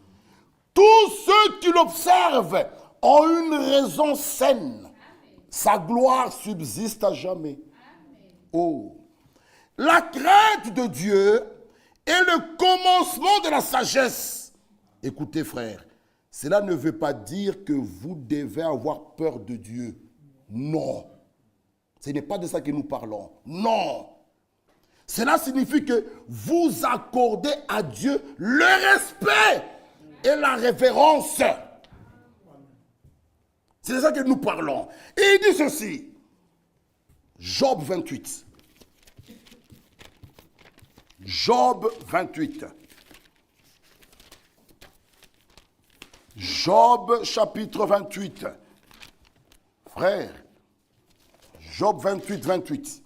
Tous ceux qui l'observent ont une raison saine. Sa gloire subsiste à jamais. Oh. La crainte de Dieu est le commencement de la sagesse. Écoutez, frères, cela ne veut pas dire que vous devez avoir peur de Dieu. Non. Ce n'est pas de ça que nous parlons. Non. Cela signifie que vous accordez à Dieu le respect et la révérence. C'est de ça que nous parlons. Et il dit ceci. Job 28. Job 28. Job chapitre 28. Frère, Job 28, 28.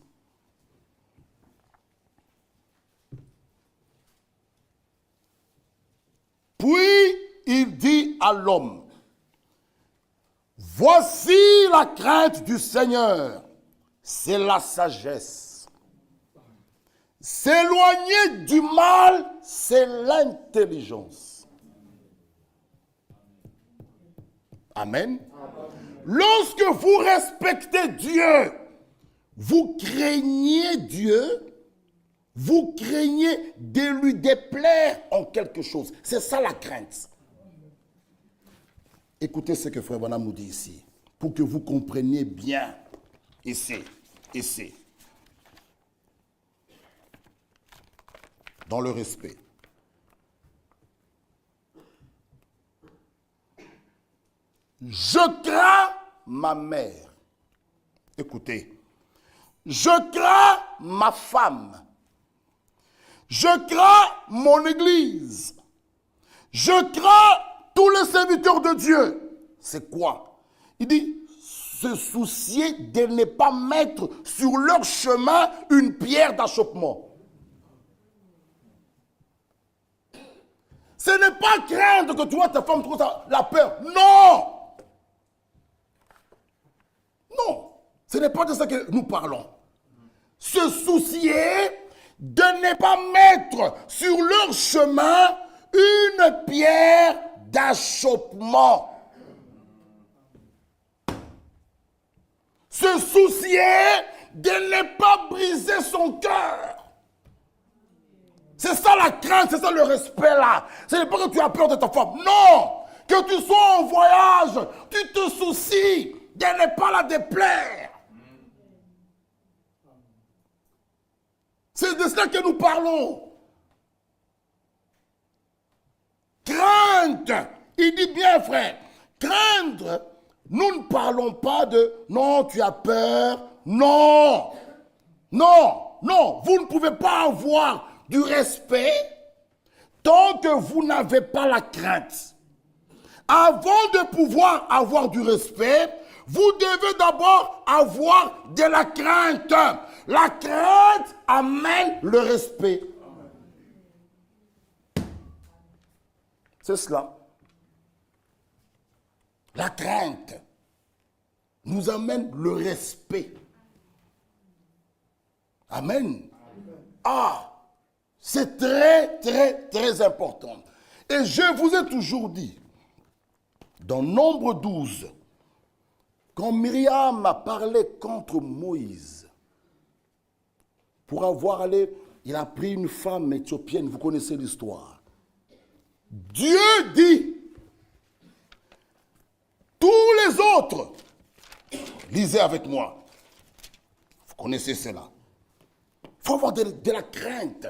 Puis il dit à l'homme, voici la crainte du Seigneur, c'est la sagesse. S'éloigner du mal, c'est l'intelligence. Amen. Lorsque vous respectez Dieu, vous craignez Dieu, vous craignez de lui déplaire en quelque chose. C'est ça la crainte. Écoutez ce que Frère Branham nous dit ici, pour que vous compreniez bien ici. Dans le respect. Je crains ma mère. Écoutez. Je crains ma femme. Je crains mon église. Je crains tous les serviteurs de Dieu. C'est quoi? Il dit, se soucier de ne pas mettre sur leur chemin une pierre d'achoppement. Ce n'est pas craindre que toi, ta femme, trouve la peur. Non! Non. Ce n'est pas de ça que nous parlons. Se soucier de ne pas mettre sur leur chemin une pierre d'achoppement. Se soucier de ne pas briser son cœur. C'est ça la crainte, c'est ça le respect là. Ce n'est pas que tu as peur de ta femme. Non! Que tu sois en voyage, tu te soucies de ne pas la déplaire. C'est de cela que nous parlons. Crainte. Il dit bien, frère, craindre, nous ne parlons pas de non, tu as peur. Non. Non, non, vous ne pouvez pas avoir du respect tant que vous n'avez pas la crainte. Avant de pouvoir avoir du respect, vous devez d'abord avoir de la crainte. La crainte amène le respect. C'est cela. La crainte nous amène le respect. Amen. Ah, c'est très, très, très important. Et je vous ai toujours dit, dans Nombre 12, quand Myriam a parlé contre Moïse, pour avoir allé, il a pris une femme éthiopienne, vous connaissez l'histoire. Dieu dit, tous les autres, lisez avec moi, vous connaissez cela. Il faut avoir de la crainte.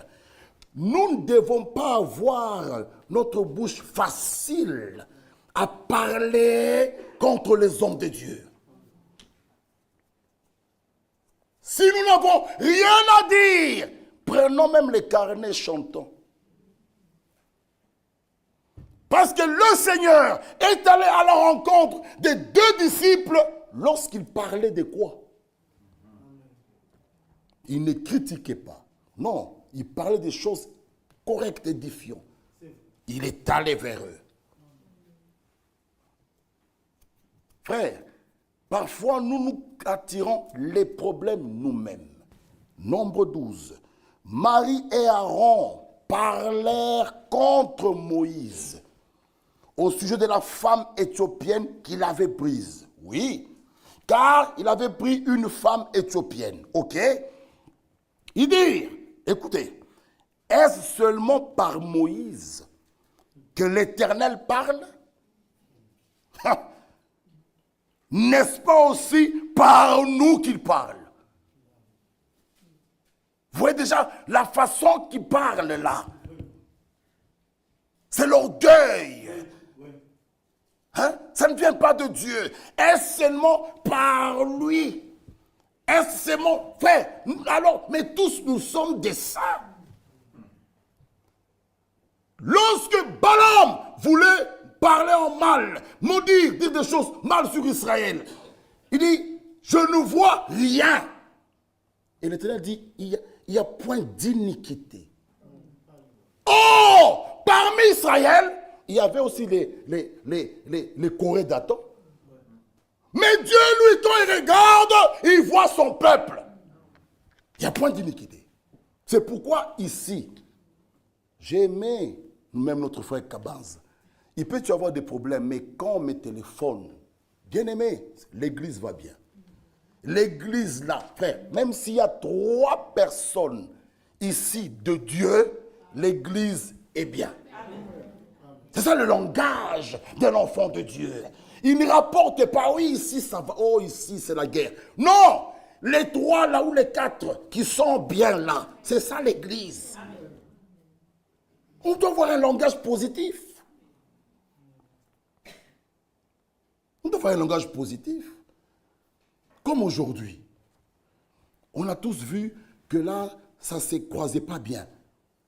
Nous ne devons pas avoir notre bouche facile à parler contre les hommes de Dieu. Si nous n'avons rien à dire, prenons même les carnets chantants. Parce que le Seigneur est allé à la rencontre des deux disciples lorsqu'il parlait de quoi? Il ne critiquait pas. Non, il parlait des choses correctes et édifiantes. Il est allé vers eux. Frère, parfois nous nous attirons les problèmes nous-mêmes. Nombre 12. Marie et Aaron parlèrent contre Moïse au sujet de la femme éthiopienne qu'il avait prise. Oui, car il avait pris une femme éthiopienne. Ok? Il dit, écoutez, est-ce seulement par Moïse que l'Éternel parle? N'est-ce pas aussi par nous qu'il parle? Vous voyez déjà la façon qu'il parle là. C'est l'orgueil. Hein? Ça ne vient pas de Dieu. Est-ce seulement par lui? Est-ce seulement frère? Alors, mais tous nous sommes des saints. Lorsque Balaam voulait parler en mal, maudire, dire des choses mal sur Israël, il dit, je ne vois rien. Et l'Éternel dit, il y a point d'iniquité. Oh, parmi Israël, il y avait aussi les Corées d'Athan. Mais Dieu, lui, quand il regarde, il voit son peuple. Il y a point d'iniquité. C'est pourquoi ici, j'ai aimé nous-mêmes notre frère Kabanz. Il peut y avoir des problèmes, mais quand on me téléphone, bien aimé, l'église va bien. L'église là, frère, même s'il y a 3 personnes ici de Dieu, l'église est bien. C'est ça le langage d'un enfant de Dieu. Il ne rapporte pas, oui, ici ça va, oh, ici c'est la guerre. Non, les 3 là ou les 4 qui sont bien là, c'est ça l'église. On doit avoir un langage positif. On doit avoir un langage positif. Comme aujourd'hui. On a tous vu que là, ça ne s'est croisé pas bien.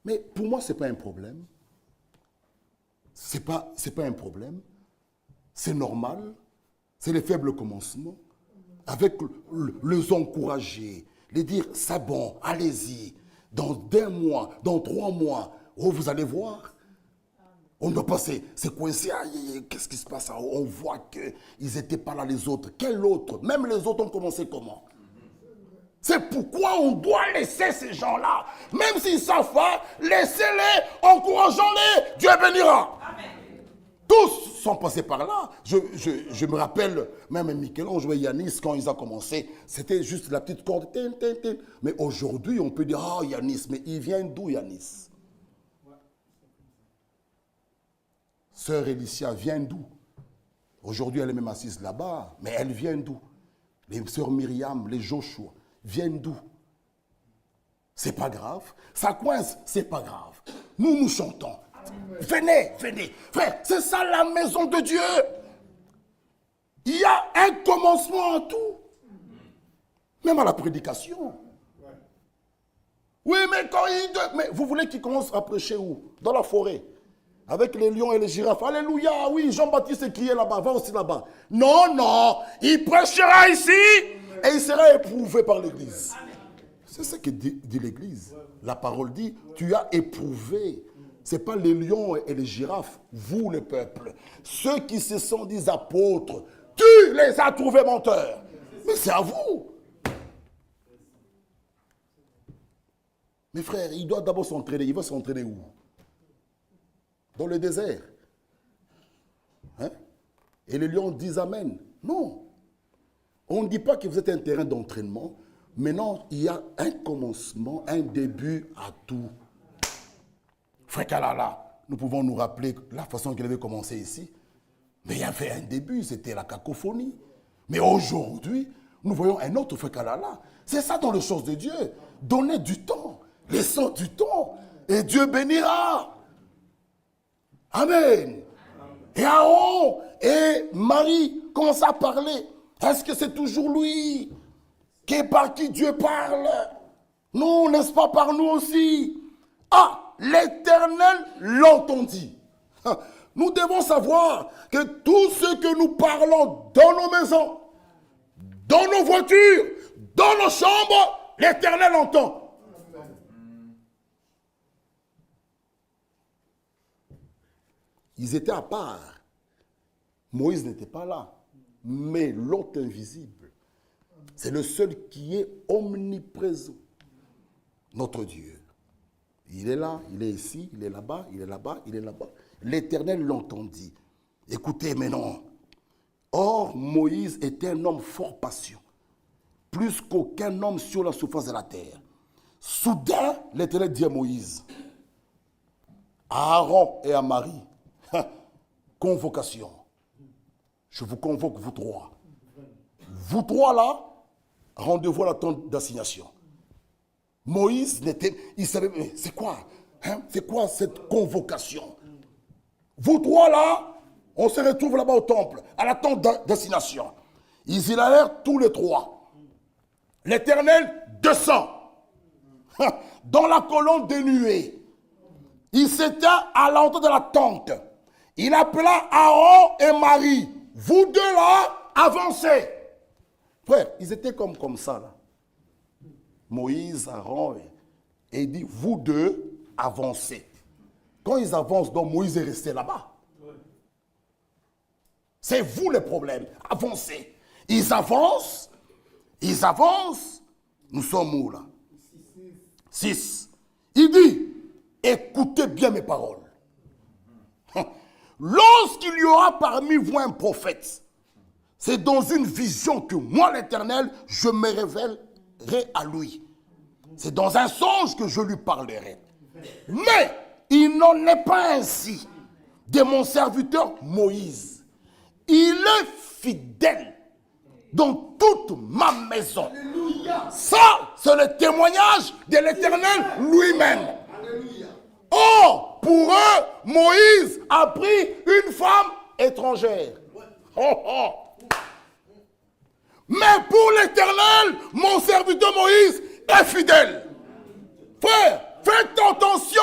Mais pour moi, ce n'est pas un problème. Ce n'est pas un problème. C'est normal. C'est les faibles commencements. Avec les encourager, les dire, c'est bon, allez-y. Dans 2 mois, dans 3 mois, oh, vous allez voir. On ne doit pas se coincer. Qu'est-ce qui se passe? On voit qu'ils n'étaient pas là les autres. Quel autre? Même les autres ont commencé comment? C'est pourquoi on doit laisser ces gens-là. Même s'ils ne savent pas, laissez-les, encourageons-les. Dieu bénira. Amen. Tous sont passés par là. Je me rappelle, même Michel-Ange et Yanis, quand ils ont commencé, c'était juste la petite corde. Mais aujourd'hui, on peut dire, ah, Yanis, mais il vient d'où Yanis? Sœur Élicia vient d'où? Aujourd'hui, elle est même assise là-bas, mais elle vient d'où? Les sœurs Myriam, les Joshua, viennent d'où? C'est pas grave. Ça coince, c'est pas grave. Nous, nous chantons. Venez, venez. Frère, c'est ça la maison de Dieu. Il y a un commencement en tout. Même à la prédication. Oui, mais quand mais vous voulez qu'il commence à prêcher où? Dans la forêt. Avec les lions et les girafes. Alléluia, oui, Jean-Baptiste est crié là-bas, va aussi là-bas. Non, non, il prêchera ici et il sera éprouvé par l'Église. C'est ce que dit l'Église. La parole dit, tu as éprouvé. Ce n'est pas les lions et les girafes, vous le peuple. Ceux qui se sont dit apôtres, tu les as trouvés menteurs. Mais c'est à vous. Mes frères, il doit d'abord s'entraîner. Il va s'entraîner où? Dans le désert. Hein? Et les lions disent Amen. Non. On ne dit pas que vous êtes un terrain d'entraînement. Mais non, il y a un commencement, un début à tout. Frère Kalala, nous pouvons nous rappeler la façon qu'il avait commencé ici. Mais il y avait un début, c'était la cacophonie. Mais aujourd'hui, nous voyons un autre Frère Kalala. C'est ça dans les choses de Dieu. Donnez du temps. Laissons du temps. Et Dieu bénira. Amen. Et Aaron et Marie commencent à parler. Est-ce que c'est toujours lui par qui Dieu parle? Non, n'est-ce pas par nous aussi? Ah, l'Éternel l'entendit. Nous devons savoir que tout ce que nous parlons dans nos maisons, dans nos voitures, dans nos chambres, l'Éternel entend. Ils étaient à part. Moïse n'était pas là. Mais l'autre invisible, c'est le seul qui est omniprésent. Notre Dieu. Il est là, il est ici, il est là-bas, il est là-bas, il est là-bas. L'Éternel l'entendit. Écoutez maintenant. Or, Moïse était un homme fort patient, plus qu'aucun homme sur la surface de la terre. Soudain, l'Éternel dit à Moïse, à Aaron et à Marie, convocation. Je vous convoque, vous trois. Vous trois là, rendez-vous à la tente d'assignation. Moïse il savait, mais c'est quoi? C'est quoi cette convocation? Vous trois là, on se retrouve là-bas au temple, à la tente d'assignation. Ils y allèrent tous les trois. L'Éternel descend dans la colonne de nuée. Il s'était à l'entrée de la tente. Il appela Aaron et Marie. Vous deux là, avancez. Frère, ils étaient comme ça là. Moïse, Aaron, et il dit, vous deux, avancez. Quand ils avancent, donc Moïse est resté là-bas. C'est vous le problème. Avancez. Ils avancent. Nous sommes où là? 6. Il dit, écoutez bien mes paroles. Lorsqu'il y aura parmi vous un prophète, c'est dans une vision que moi, l'Éternel, je me révélerai à lui. C'est dans un songe que je lui parlerai. Mais il n'en est pas ainsi de mon serviteur Moïse. Il est fidèle dans toute ma maison. Alléluia. Ça, c'est le témoignage de l'Éternel lui-même. Alléluia. Oh, pour eux, Moïse a pris une femme étrangère. Oh, oh. Mais pour l'Éternel, mon serviteur Moïse est fidèle. Frère, faites attention.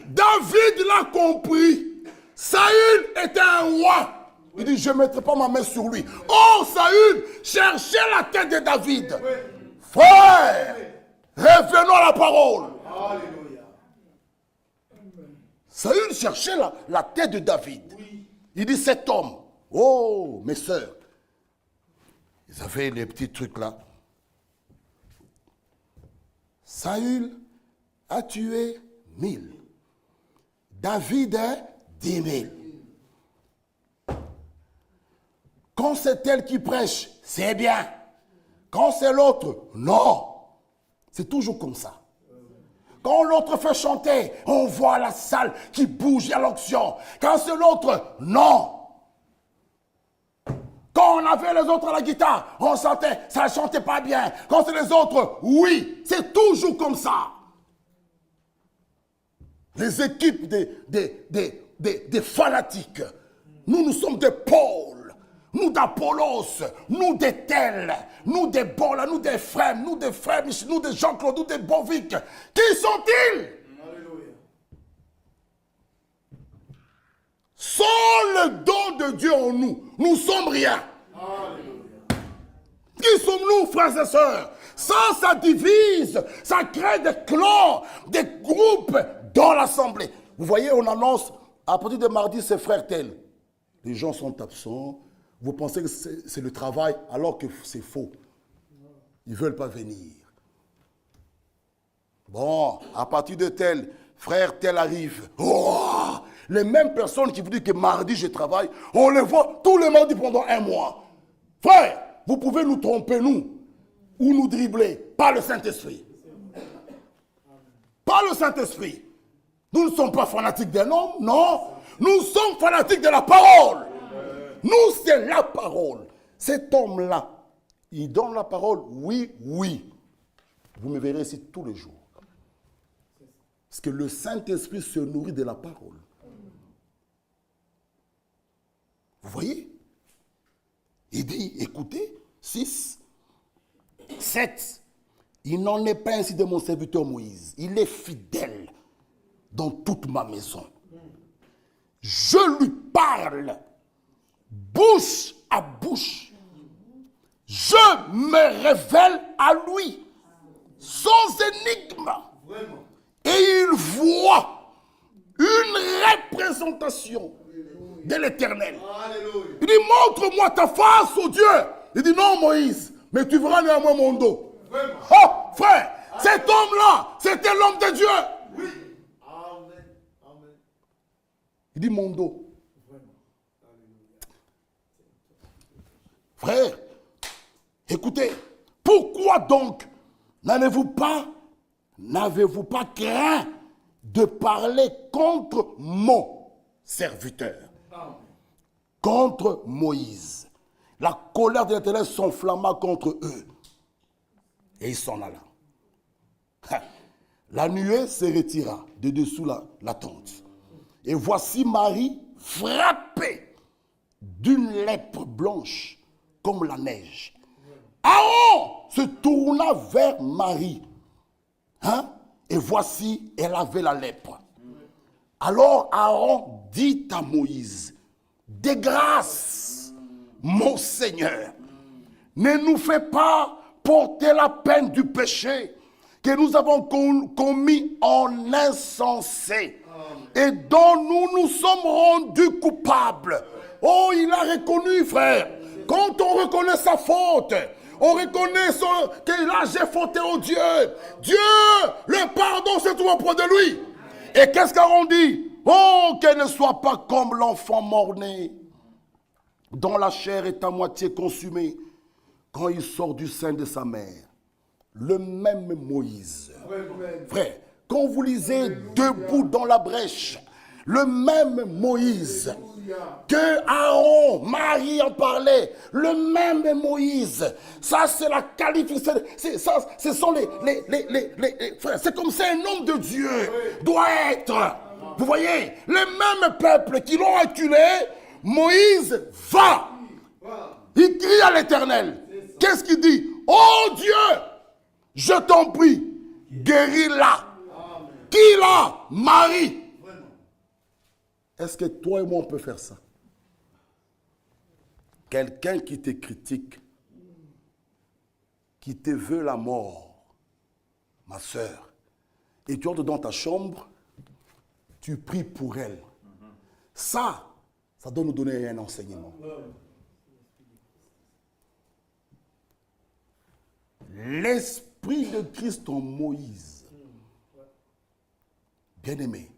David l'a compris. Saül était un roi. Il dit, je ne mettrai pas ma main sur lui. Oh, Saül cherchait la tête de David. Frère, revenons à la parole. Alléluia. Saül cherchait la tête de David. Il dit, cet homme, oh, mes sœurs, ils avaient les petits trucs là. Saül a tué 1000. David est 10 000. Quand c'est elle qui prêche, c'est bien. Quand c'est l'autre, non. C'est toujours comme ça. Quand l'autre fait chanter, on voit la salle qui bouge, il y a l'onction. Quand c'est l'autre, non. Quand on avait les autres à la guitare, on chantait, ça ne chantait pas bien. Quand c'est les autres, oui, c'est toujours comme ça. Les équipes des fanatiques, nous sommes des Paul, nous d'Apollos, nous des Tels, nous des Bola, nous des frères, nous des Jean-Claude, nous des Bovic. Qui sont-ils? Sans le don de Dieu en nous, nous sommes rien. Qui sommes-nous, frères et sœurs? Ça divise, ça crée des clans, des groupes dans l'assemblée. Vous voyez, on annonce, à partir de mardi, c'est frère tel. Les gens sont absents. Vous pensez que c'est le travail, alors que c'est faux. Ils ne veulent pas venir. Bon, à partir de tel, frère tel arrive. Oh, les mêmes personnes qui vous disent que mardi, je travaille, on les voit tous les mardis pendant un mois. Frère, vous pouvez nous tromper, nous, ou nous dribbler. Pas le Saint-Esprit. Pas le Saint-Esprit. Nous ne sommes pas fanatiques d'un homme, non. Nous sommes fanatiques de la parole. Nous, c'est la parole. Cet homme-là, il donne la parole, oui, oui. Vous me verrez ici tous les jours. Parce que le Saint-Esprit se nourrit de la parole. Vous voyez? Il dit, écoutez, 6, 7. Il n'en est pas ainsi de mon serviteur Moïse. Il est fidèle dans toute ma maison. Je lui parle, bouche à bouche. Je me révèle à lui, sans énigme. Et il voit une représentation de l'Éternel. Il dit, montre-moi ta face, ô Dieu. Il dit, non Moïse, mais tu verras néanmoins mon dos. Oh, frère, cet homme-là, c'était l'homme de Dieu. Oui. Amen. Amen. Il dit, mon dos. Frère, écoutez, pourquoi donc n'avez-vous pas craint de parler contre mon serviteur, contre Moïse? La colère de l'Éternel s'enflamma contre eux. Et il s'en alla. La nuée se retira de dessous la tente. Et voici Marie frappée d'une lèpre blanche comme la neige. Aaron se tourna vers Marie. Et voici, elle avait la lèpre. Alors Aaron dit à Moïse, de grâce, mon Seigneur, ne nous fais pas porter la peine du péché que nous avons commis en insensé et dont nous nous sommes rendus coupables. Oh, il a reconnu, frère. Quand on reconnaît sa faute, on reconnaît que là j'ai fauté au Dieu. Dieu, le pardon se trouve auprès de lui. Et qu'est-ce qu'Aaron dit? Oh, qu'elle ne soit pas comme l'enfant mort-né, dont la chair est à moitié consumée quand il sort du sein de sa mère. Le même Moïse. Frère, quand vous lisez debout dans la brèche, le même Moïse que Aaron, Marie en parlait, le même Moïse. Ça, c'est la qualification. Ce sont les frères. C'est comme ça un homme de Dieu doit être. Vous voyez, le même peuple qui l'ont acculé, Moïse va. Il crie à l'Éternel. Qu'est-ce qu'il dit? Oh Dieu, je t'en prie, guéris-la. Qui là? Marie. Est-ce que toi et moi on peut faire ça? Quelqu'un qui te critique, qui te veut la mort, ma soeur, et tu entres dans ta chambre, tu pries pour elle. Ça doit nous donner un enseignement. L'esprit de Christ en Moïse, bien-aimé,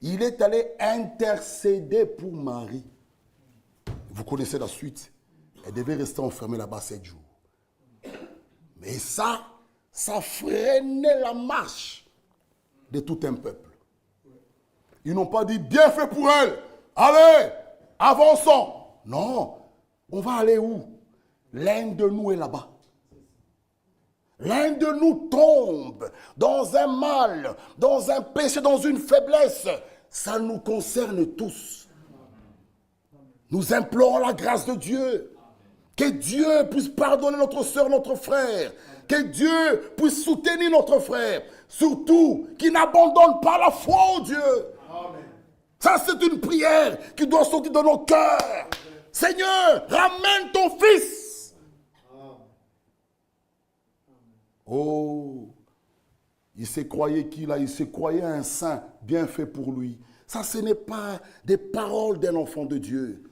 il est allé intercéder pour Marie. Vous connaissez la suite. Elle devait rester enfermée là-bas 7 jours. Mais ça freinait la marche de tout un peuple. Ils n'ont pas dit, bien fait pour elle, allez, avançons. Non, on va aller où? L'un de nous est là-bas. L'un de nous tombe dans un mal, dans un péché, dans une faiblesse. Ça nous concerne tous. Nous implorons la grâce de Dieu. Que Dieu puisse pardonner notre soeur, notre frère. Que Dieu puisse soutenir notre frère. Surtout, qu'il n'abandonne pas la foi en Dieu. Amen. Ça, c'est une prière qui doit sortir de nos cœurs. Seigneur, ramène ton fils. Oh, il se croyait qui là? Il se croyait un saint, bien fait pour lui. Ça, ce n'est pas des paroles d'un enfant de Dieu.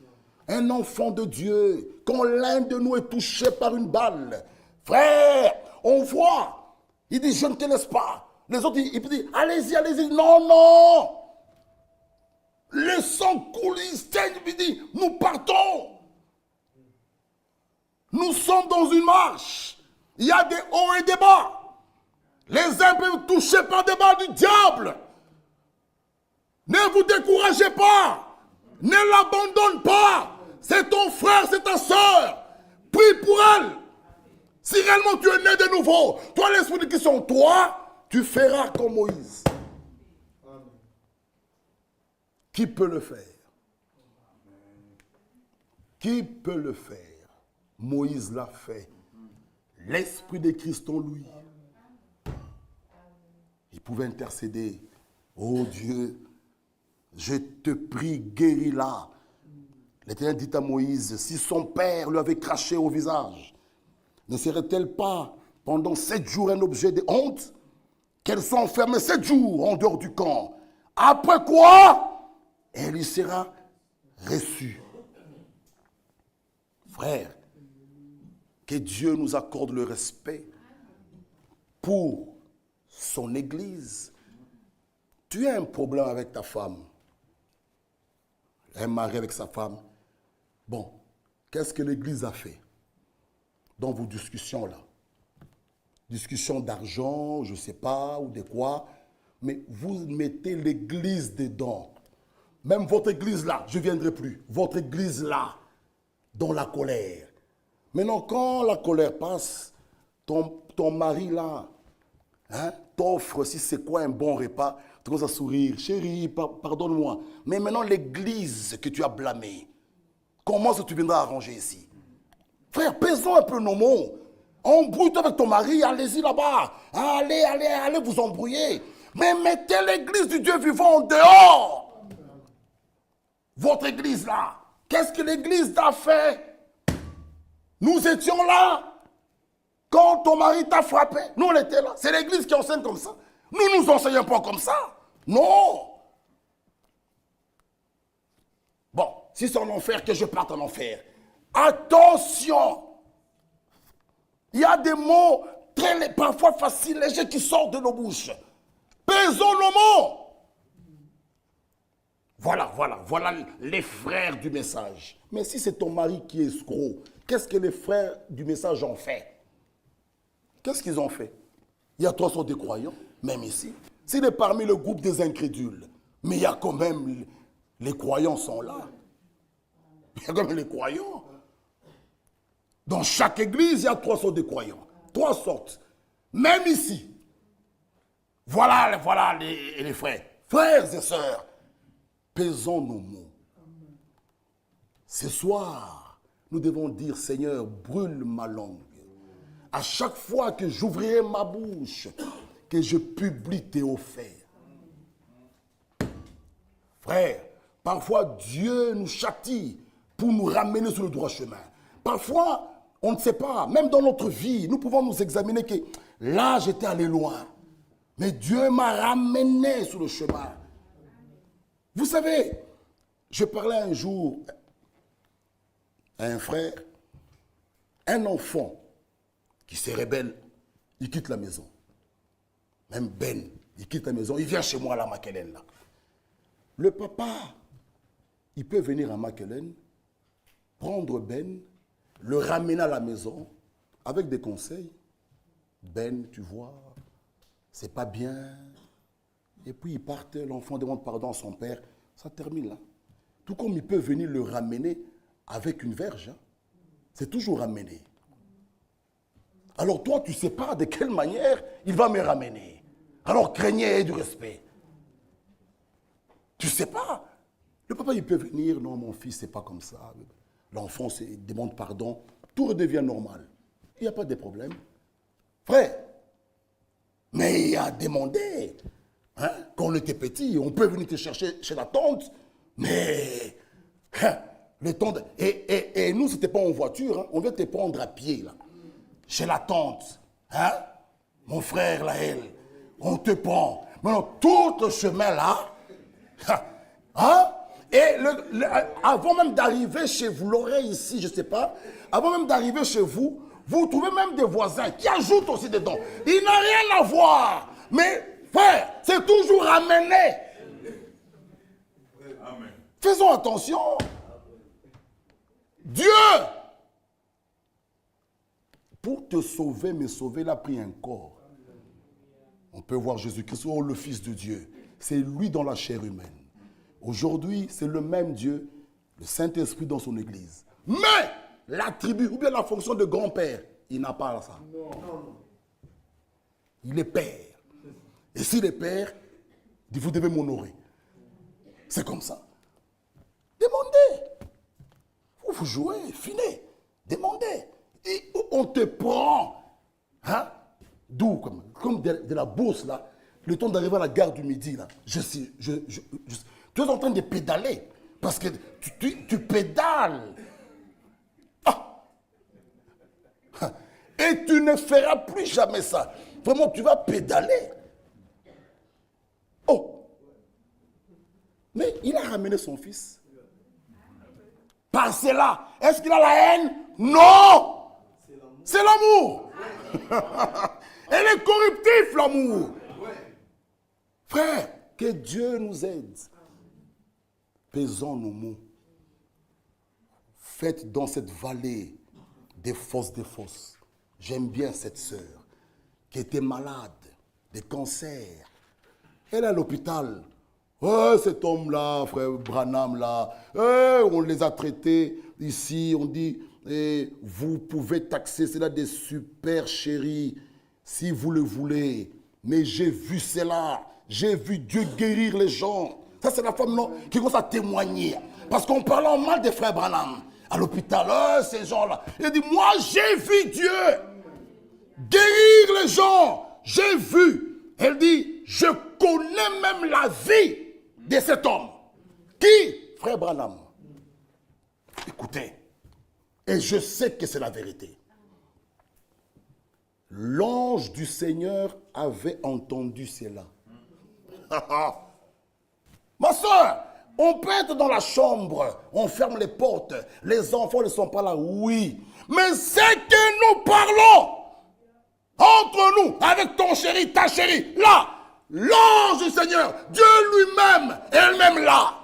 Un enfant de Dieu, quand l'un de nous est touché par une balle, frère, on voit, il dit, je ne te laisse pas. Les autres, ils disent, allez-y, allez-y. Non, non. Le sang coule, il saigne, il dit, nous partons. Nous sommes dans une marche. Il y a des hauts et des bas. Les uns peuvent toucher par des balles du diable. Ne vous découragez pas. Ne l'abandonne pas. C'est ton frère, c'est ta soeur. Prie pour elle. Si réellement tu es né de nouveau, toi l'esprit qui sont toi, tu feras comme Moïse. Amen. Qui peut le faire? Qui peut le faire? Moïse l'a fait. L'esprit de Christ en lui. Il pouvait intercéder. Oh Dieu, je te prie, guéris-la. L'Éternel dit à Moïse, si son père lui avait craché au visage, ne serait-elle pas pendant 7 jours un objet de honte? Qu'elle soit enfermée 7 jours en dehors du camp. Après quoi, elle y sera reçue. Frère, que Dieu nous accorde le respect pour son Église. Tu as un problème avec ta femme. Un mari avec sa femme. Bon, qu'est-ce que l'Église a fait dans vos discussions-là? Discussions d'argent, je ne sais pas, ou de quoi. Mais vous mettez l'Église dedans. Même votre Église là, je ne viendrai plus. Votre Église là, dans la colère. Maintenant, quand la colère passe, ton mari là, hein, t'offre, si c'est quoi un bon repas, tu commences à sourire. Chérie, pardonne-moi. Mais maintenant, l'église que tu as blâmée, comment est-ce que tu viendras arranger ici? Frère, pesons un peu nos mots. Embrouille-toi avec ton mari, allez-y là-bas. Allez vous embrouiller. Mais mettez l'église du Dieu vivant en dehors. Votre église là, qu'est-ce que l'église t'a fait? Nous étions là. Quand ton mari t'a frappé, nous on était là. C'est l'église qui enseigne comme ça. Nous ne nous enseignons pas comme ça. Non. Bon, si c'est en enfer, que je parte en enfer. Attention. Il y a des mots parfois faciles, légers qui sortent de nos bouches. Pesons nos mots. Voilà les frères du message. Mais si c'est ton mari qui est escroc, qu'est-ce que les frères du message ont fait? Qu'est-ce qu'ils ont fait? Il y a 300 des croyants, même ici. S'il est parmi le groupe des incrédules, mais il y a quand même, les croyants sont là. Il y a quand même les croyants. Dans chaque église, il y a 300 des croyants. 3 sortes. Même ici. Voilà les frères. Frères et sœurs, pesons nos mots. Ce soir, nous devons dire, Seigneur, brûle ma langue. À chaque fois que j'ouvrirai ma bouche, que je publie tes hauts faits. Frère, parfois Dieu nous châtie pour nous ramener sur le droit chemin. Parfois, on ne sait pas, même dans notre vie, nous pouvons nous examiner que là, j'étais allé loin. Mais Dieu m'a ramené sur le chemin. Vous savez, je parlais un jour à un frère, un enfant qui se rébelle, il quitte la maison. Même Ben, il quitte la maison, il vient chez moi à la Maquelène là. Le papa, il peut venir à Maquelène, prendre Ben, le ramener à la maison avec des conseils. Ben, tu vois, c'est pas bien. et puis ils partent, l'enfant demande pardon à son père, ça termine là. Tout comme il peut venir le ramener avec une verge, hein. C'est toujours ramené. Alors toi, tu ne sais pas de quelle manière il va me ramener. Alors craignez du respect. Tu ne sais pas. Le papa, il peut venir, non, mon fils, c'est pas comme ça. L'enfant demande pardon, tout redevient normal. Il n'y a pas de problème. Frère, mais il a demandé. Hein, quand on était petit, on peut venir te chercher chez la tante, mais hein, le tante, et nous, ce n'était pas en voiture, hein, on vient te prendre à pied, là, chez la tante. Hein, mon frère, là, elle, on te prend. Maintenant, tout le chemin là, hein, et avant même d'arriver chez vous, l'oreille ici, je ne sais pas, avant même d'arriver chez vous, vous trouvez même des voisins qui ajoutent aussi dedans. Il n'a rien à voir. Mais, frère, c'est toujours ramené. Amen. Faisons attention. Dieu, pour te sauver, me sauver, il a pris un corps. On peut voir Jésus-Christ, oh, le Fils de Dieu. C'est lui dans la chair humaine. Aujourd'hui, c'est le même Dieu, le Saint-Esprit dans son Église. Mais l'attribut ou bien la fonction de grand-père, il n'a pas ça. Non. Il est père. Et s'il est père, vous devez m'honorer. C'est comme ça. Demandez. Vous jouez, finez. Demandez. Et on te prend. Hein? D'où? Comme de la bourse, là. Le temps d'arriver à la gare du Midi, là. Tu es en train de pédaler. Parce que tu pédales. Ah! Et tu ne feras plus jamais ça. Vraiment, tu vas pédaler. Oh! Mais il a ramené son fils. Par cela, est-ce qu'il a la haine? Non! C'est l'amour. Elle est corruptive, l'amour. Frère, que Dieu nous aide. Pesons nos mots. Faites dans cette vallée des fosses. J'aime bien cette sœur qui était malade, des cancers. Elle est à l'hôpital. Oh, cet homme-là, frère Branham, là, on les a traités ici, on dit, vous pouvez taxer cela des super chéris, si vous le voulez. Mais j'ai vu cela, j'ai vu Dieu guérir les gens. Ça, c'est la femme non, qui commence à témoigner. Parce qu'on parlait en mal des frères Branham à l'hôpital, ces gens-là. Il dit, moi, j'ai vu Dieu guérir les gens. J'ai vu. Elle dit, je connais même la vie de cet homme. Qui? Frère Branham. Écoutez, et je sais que c'est la vérité. L'ange du Seigneur avait entendu cela. Ma soeur, on peut être dans la chambre, on ferme les portes, les enfants ne sont pas là, oui. Mais c'est que nous parlons entre nous, avec ton chéri, ta chérie, là, l'ange du Seigneur, Dieu lui-même, elle-même là.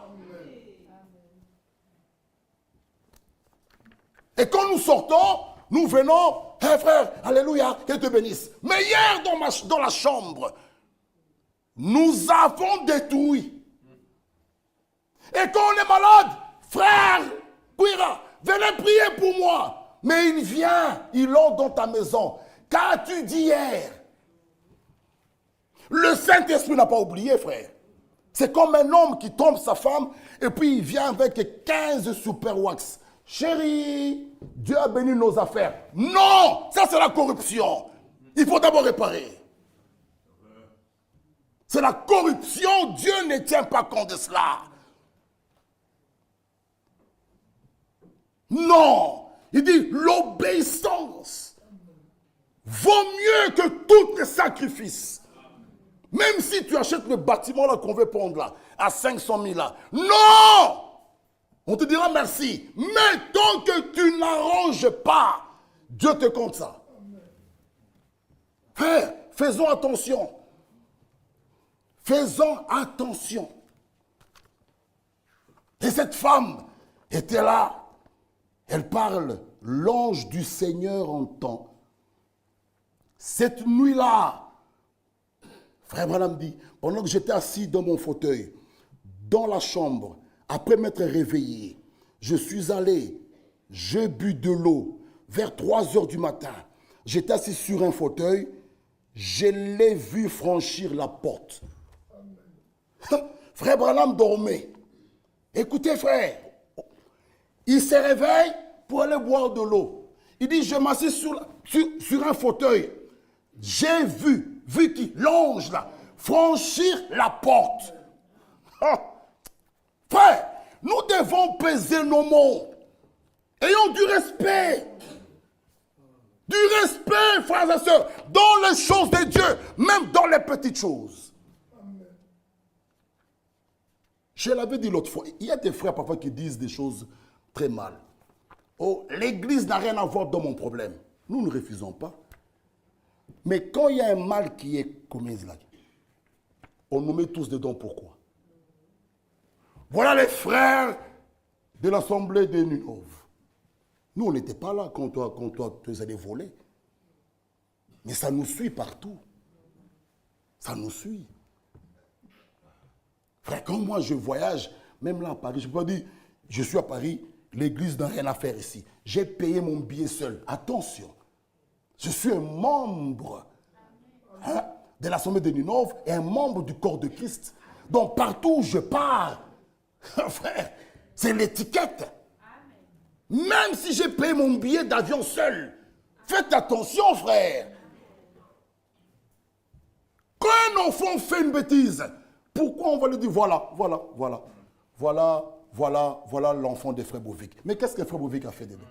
Et quand nous sortons, nous venons, hey frère, alléluia, qu'elle te bénisse. Mais hier, dans la chambre, nous avons détruit. Et quand on est malade, frère, Pouira, venez prier pour moi. Mais il vient, il entre dans ta maison. Qu'as-tu dit hier? Le Saint-Esprit n'a pas oublié, frère. C'est comme un homme qui trompe sa femme et puis il vient avec 15 super wax. Chérie, Dieu a béni nos affaires. Non, ça c'est la corruption. Il faut d'abord réparer. C'est la corruption. Dieu ne tient pas compte de cela. Non, il dit l'obéissance vaut mieux que tous les sacrifices. Même si tu achètes le bâtiment là qu'on veut prendre là, à 500 000 là. Non! On te dira merci. Mais tant que tu n'arranges pas, Dieu te compte ça. Frère, faisons attention. Faisons attention. Et cette femme était là. Elle parle, l'ange du Seigneur entend. Cette nuit-là, Frère Branham dit, pendant que j'étais assis dans mon fauteuil, dans la chambre, après m'être réveillé, je suis allé, j'ai bu de l'eau vers 3 heures du matin. J'étais assis sur un fauteuil, je l'ai vu franchir la porte. Frère Branham dormait. Écoutez, frère, il se réveille pour aller boire de l'eau. Il dit, je m'assieds sur un fauteuil. J'ai vu qui, l'ange là, franchir la porte. Frère, nous devons peser nos mots. Ayons du respect. Du respect, frères et sœurs, dans les choses de Dieu, même dans les petites choses. Je l'avais dit l'autre fois, il y a des frères parfois qui disent des choses très mal. Oh, l'église n'a rien à voir dans mon problème. Nous ne refusons pas. Mais quand il y a un mal qui est commis là, on nous met tous dedans. Pourquoi? Voilà les frères de l'assemblée de Ninove. Nous, on n'était pas là quand toi, tu allais voler. Mais ça nous suit partout. Ça nous suit. Frère, quand moi je voyage, même là à Paris, je peux pas dire, je suis à Paris, l'église n'a rien à faire ici. J'ai payé mon billet seul. Attention, je suis un membre de l'assemblée de Ninove et un membre du corps de Christ. Donc partout où je pars, frère, c'est l'étiquette. Même si j'ai payé mon billet d'avion seul, faites attention, frère. Quand un enfant fait une bêtise, pourquoi on va lui dire voilà l'enfant de Frère Bovic. Mais qu'est-ce que Frère Bovic a fait dedans?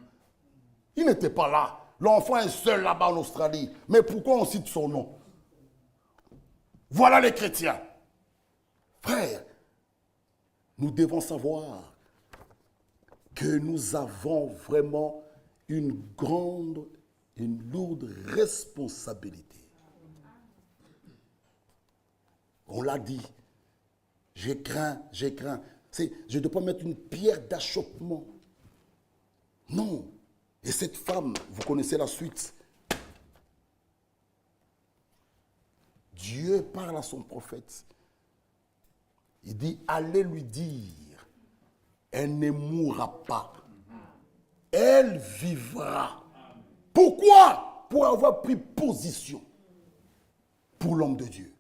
Il n'était pas là. L'enfant est seul là-bas en Australie. Mais pourquoi on cite son nom? Voilà les chrétiens. Frère, nous devons savoir que nous avons vraiment une lourde responsabilité. On l'a dit. Je crains. Je ne dois pas mettre une pierre d'achoppement. Non. Et cette femme, vous connaissez la suite. Dieu parle à son prophète. Il dit, allez lui dire, elle ne mourra pas. Elle vivra. Pourquoi? Pour avoir pris position pour l'homme de Dieu.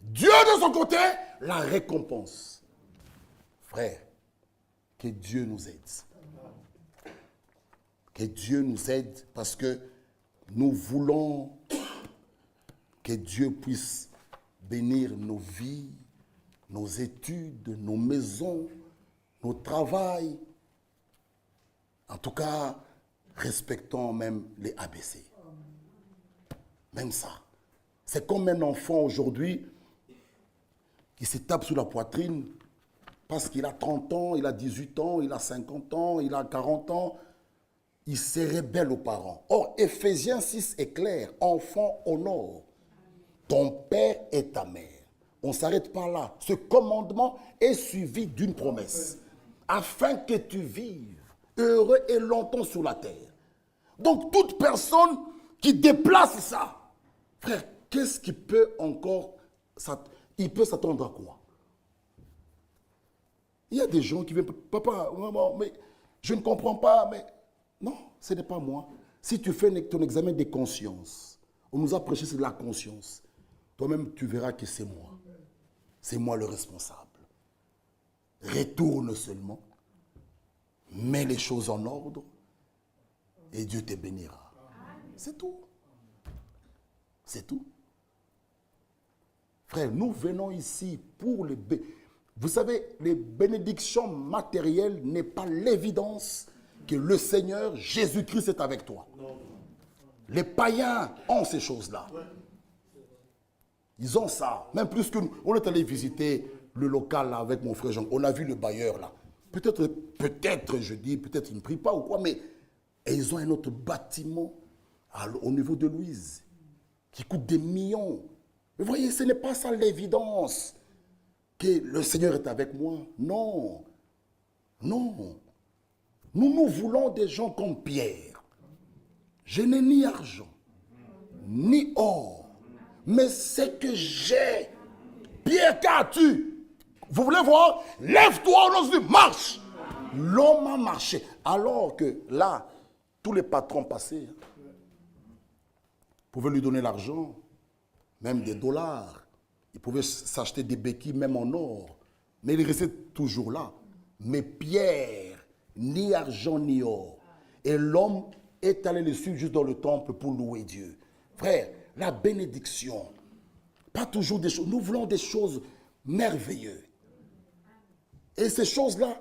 Dieu, de son côté, la récompense. Frère, que Dieu nous aide. Que Dieu nous aide parce que nous voulons que Dieu puisse bénir nos vies, nos études, nos maisons, nos travails. En tout cas, respectons même les ABC. Même ça. C'est comme un enfant aujourd'hui qui se tape sur la poitrine parce qu'il a 30 ans, il a 18 ans, il a 50 ans, il a 40 ans. Il se rebelle aux parents. Or, Éphésiens 6 est clair. Enfant, honore ton père et ta mère. On ne s'arrête pas là. Ce commandement est suivi d'une promesse. Afin que tu vives heureux et longtemps sur la terre. Donc, toute personne qui déplace ça, frère, qu'est-ce qui peut encore... Il peut s'attendre à quoi? Il y a des gens qui viennent, papa, maman, mais je ne comprends pas, mais non, ce n'est pas moi. Si tu fais ton examen de conscience, on nous a prêché sur la conscience, toi-même tu verras que c'est moi. C'est moi le responsable. Retourne seulement, mets les choses en ordre et Dieu te bénira. C'est tout. C'est tout. Frère, nous venons ici pour les... Vous savez, les bénédictions matérielles n'est pas l'évidence que le Seigneur Jésus-Christ est avec toi. Les païens ont ces choses-là. Ils ont ça. Même plus que nous. On est allé visiter le local là, avec mon frère Jean. On a vu le bailleur là. Peut-être, je dis, peut-être il ne prie pas ou quoi, mais et ils ont un autre bâtiment au niveau de Louise qui coûte des millions. Mais voyez, ce n'est pas ça l'évidence que le Seigneur est avec moi. Non. Non. Nous voulons des gens comme Pierre. Je n'ai ni argent, ni or, mais c'est que j'ai. Pierre, qu'as-tu? Vous voulez voir? Lève-toi, au nom de Dieu, marche. L'homme a marché. Alors que là, tous les patrons passaient. Pouvaient lui donner l'argent, même des dollars. Ils pouvaient s'acheter des béquilles, même en or. Mais il restait toujours là. Mais Pierre, ni argent ni or. Et l'homme est allé le suivre juste dans le temple pour louer Dieu. Frère, la bénédiction, pas toujours des choses. Nous voulons des choses merveilleuses. Et ces choses-là,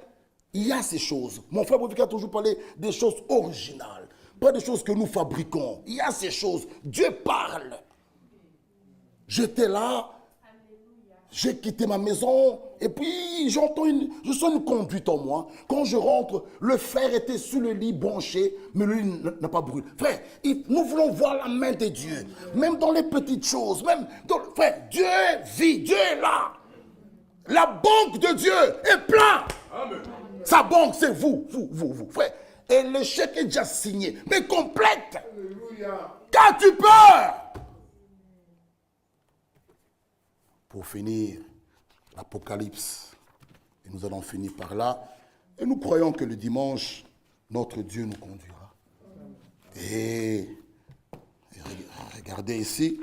il y a ces choses. Mon frère Bovika a toujours parlé des choses originales. Pas des choses que nous fabriquons. Il y a ces choses. Dieu parle. J'étais là. J'ai quitté ma maison. Et puis, je sens une conduite en moi. Quand je rentre, le fer était sur le lit branché. Mais le lit n'a pas brûlé. Frère, nous voulons voir la main de Dieu. Même dans les petites choses. Frère, Dieu vit. Dieu est là. La banque de Dieu est pleine. Amen. Sa banque, c'est vous, frère. Et le chèque est déjà signé, mais complète. Alléluia. Qu'as-tu peur? Pour finir, l'Apocalypse. Et nous allons finir par là. Et nous croyons que le dimanche, notre Dieu nous conduira. Et regardez ici.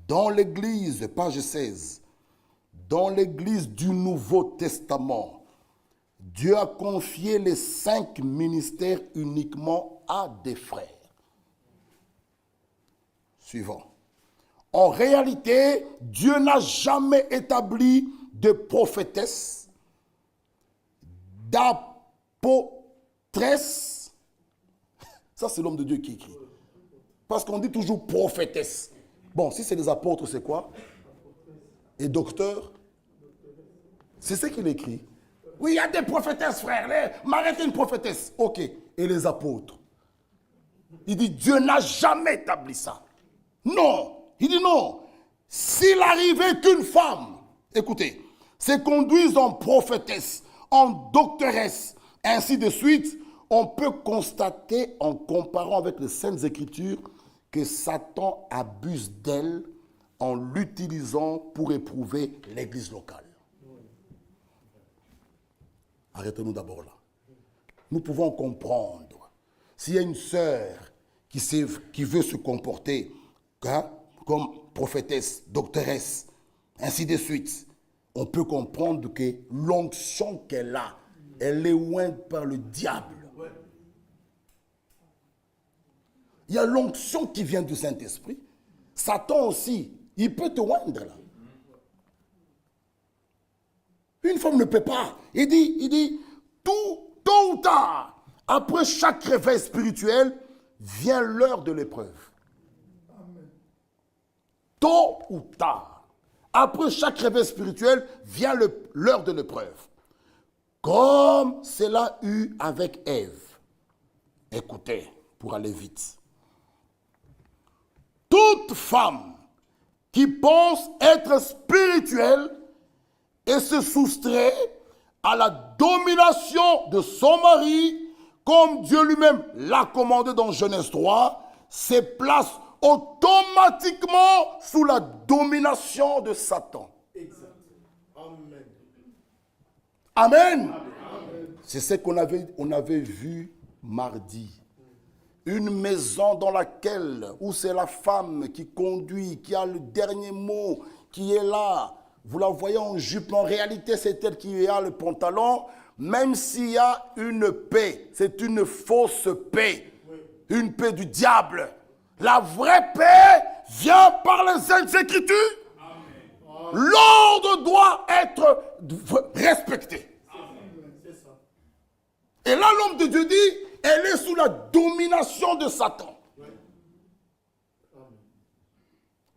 Dans l'église, page 16, dans l'église du Nouveau Testament, Dieu a confié les 5 ministères uniquement à des frères. Suivant. En réalité, Dieu n'a jamais établi de prophétesse, d'apôtresse. Ça, c'est l'homme de Dieu qui écrit. Parce qu'on dit toujours prophétesse. Bon, si c'est des apôtres, c'est quoi? Et docteur? C'est ce qu'il écrit. Oui, il y a des prophétesses, frère. M'arrêtez une prophétesse. Ok. Et les apôtres? Il dit, Dieu n'a jamais établi ça. Non. Il dit non. S'il arrivait qu'une femme, écoutez, se conduise en prophétesse, en doctoresse, ainsi de suite, on peut constater en comparant avec les Saintes Écritures que Satan abuse d'elle en l'utilisant pour éprouver l'église locale. Arrêtons-nous d'abord là. Nous pouvons comprendre. S'il y a une sœur qui veut se comporter comme prophétesse, doctoresse, ainsi de suite, on peut comprendre que l'onction qu'elle a, elle est ointe par le diable. Il y a l'onction qui vient du Saint-Esprit. Satan aussi, il peut te oindre là. Une femme ne peut pas. Il dit, tôt ou tard, après chaque réveil spirituel, vient l'heure de l'épreuve. Tôt ou tard, après chaque réveil spirituel, vient l'heure de l'épreuve. Comme cela eut avec Ève. Écoutez, pour aller vite. Toute femme qui pense être spirituelle et se soustrait à la domination de son mari, comme Dieu lui-même l'a commandé dans Genèse 3, se place automatiquement sous la domination de Satan. Exact. Amen. Amen. Amen. C'est ce qu'on avait vu mardi. Une maison dans laquelle, où c'est la femme qui conduit, qui a le dernier mot, qui est là. Vous la voyez en jupe, en réalité c'est elle qui a le pantalon. Même s'il y a une paix, c'est une fausse paix. Oui. Une paix du diable. La vraie paix vient par les Saintes Écritures. Amen. L'ordre doit être respecté. Amen. C'est ça. Et là l'homme de Dieu dit, elle est sous la domination de Satan. Oui.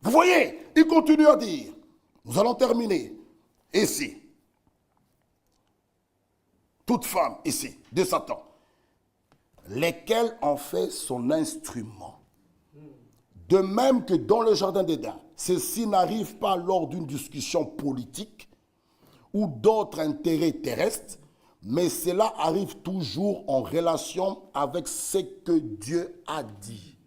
Vous voyez, il continue à dire, nous allons terminer ici. Toute femme ici, de Satan, lesquelles en fait son instrument. De même que dans le jardin d'Éden, ceci n'arrive pas lors d'une discussion politique ou d'autres intérêts terrestres, mais cela arrive toujours en relation avec ce que Dieu a dit.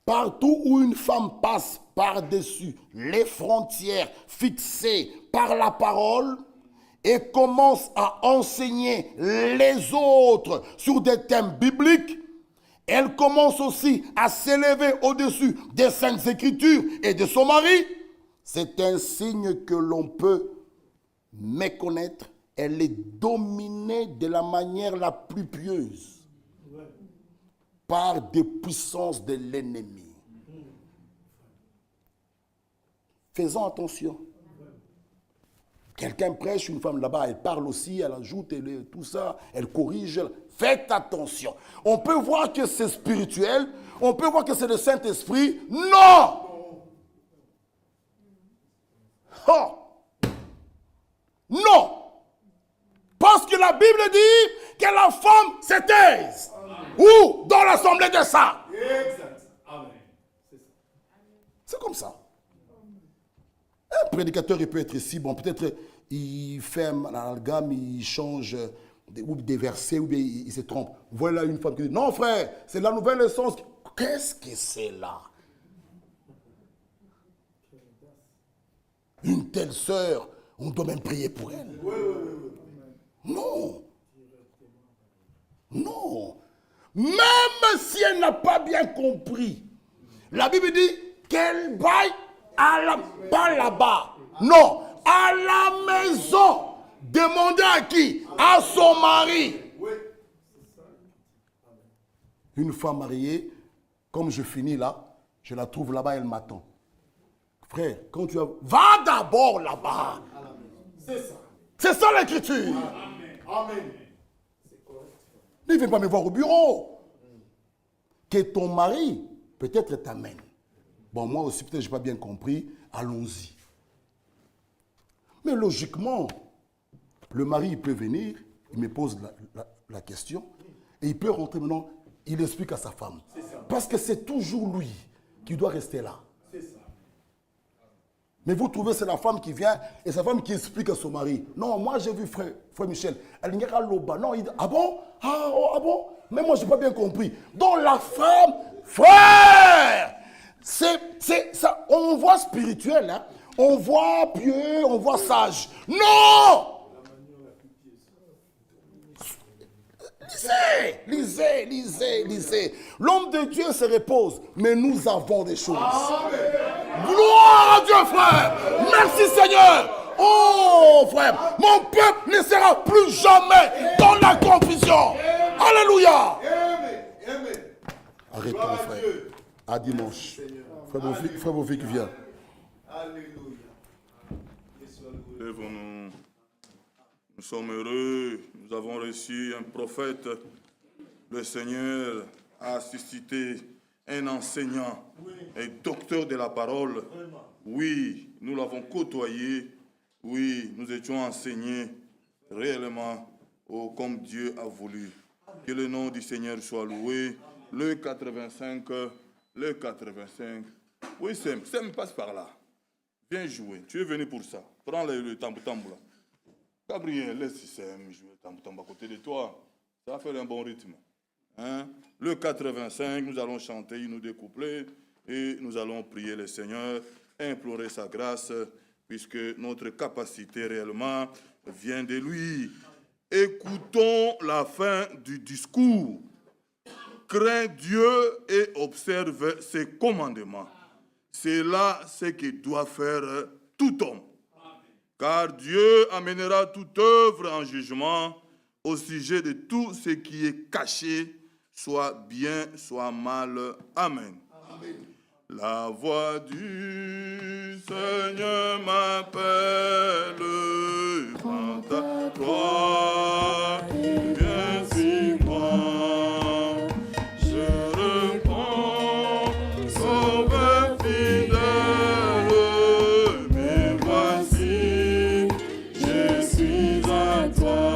Partout où une femme passe par-dessus les frontières fixées par la parole et commence à enseigner les autres sur des thèmes bibliques, elle commence aussi à s'élever au-dessus des Saintes Écritures et de son mari. C'est un signe que l'on peut méconnaître. Elle est dominée de la manière la plus pieuse par des puissances de l'ennemi. Faisons attention. Quelqu'un prêche, une femme là-bas, elle parle aussi, elle ajoute, tout ça, elle corrige. Faites attention. On peut voir que c'est spirituel, on peut voir que c'est le Saint-Esprit. Non! Oh! Non! Parce que la Bible dit que la femme se taise. Ou dans l'assemblée des saints. Exact. Amen. C'est comme ça. Un prédicateur, il peut être ici, bon, peut-être il fait un amalgame, il change des versets, ou bien il se trompe. Voilà une femme qui dit, non frère, c'est la nouvelle essence. Qu'est-ce que c'est là? Une telle sœur, on doit même prier pour elle. Non. Non. Même si elle n'a pas bien compris, la Bible dit qu'elle baille pas là-bas. Non, à la maison. Demandez à qui? À son mari. Une femme mariée, comme je finis là, je la trouve là-bas, elle m'attend. Frère, quand tu va d'abord là-bas. C'est ça. C'est ça l'écriture. Amen. Ne viens pas me voir au bureau. Que ton mari, peut-être, t'amène. Bon, moi aussi, peut-être, je n'ai pas bien compris. Allons-y. Mais logiquement, le mari, il peut venir, il me pose la question, et il peut rentrer maintenant, il explique à sa femme. Parce que c'est toujours lui qui doit rester là. Mais vous trouvez, c'est la femme qui vient et sa femme qui explique à son mari. Non, moi j'ai vu frère Michel. Elle n'y a l'oba. Non, il dit, ah bon? Ah bon? Mais moi je n'ai pas bien compris. Donc la femme, frère, c'est ça. On voit spirituel, hein? On voit pieux, on voit sage. Non! Lisez. L'homme de Dieu se repose, mais nous avons des choses. Gloire à Dieu, frère. Merci, Seigneur. Oh, frère, mon peuple ne sera plus jamais dans la confusion. Alléluia. Amen. Arrêtons, frère. À dimanche. Frère Bovic vient. Alléluia. Lèvons-nous. Nous sommes heureux. Nous avons reçu un prophète. Le Seigneur a suscité un enseignant, un docteur de la parole. Oui, nous l'avons côtoyé. Oui, nous étions enseignés réellement comme Dieu a voulu. Que le nom du Seigneur soit loué. Le 85. Oui, Sem passe par là. Viens jouer. Tu es venu pour ça. Prends le tambour là. Gabriel, laisse Sem jouer le tambour à côté de toi. Ça va faire un bon rythme. Hein? Le 85, nous allons chanter, nous découpler et nous allons prier le Seigneur, implorer sa grâce, puisque notre capacité réellement vient de lui. Écoutons la fin du discours. Crains Dieu et observe ses commandements. C'est là ce que doit faire tout homme. Car Dieu amènera toute œuvre en jugement au sujet de tout ce qui est caché, soit bien, soit mal. Amen. Amen. La voix du Seigneur m'appelle, prends ta croix, viens sur moi. Je réponds, sauveur fidèle, mais voici, je suis à toi.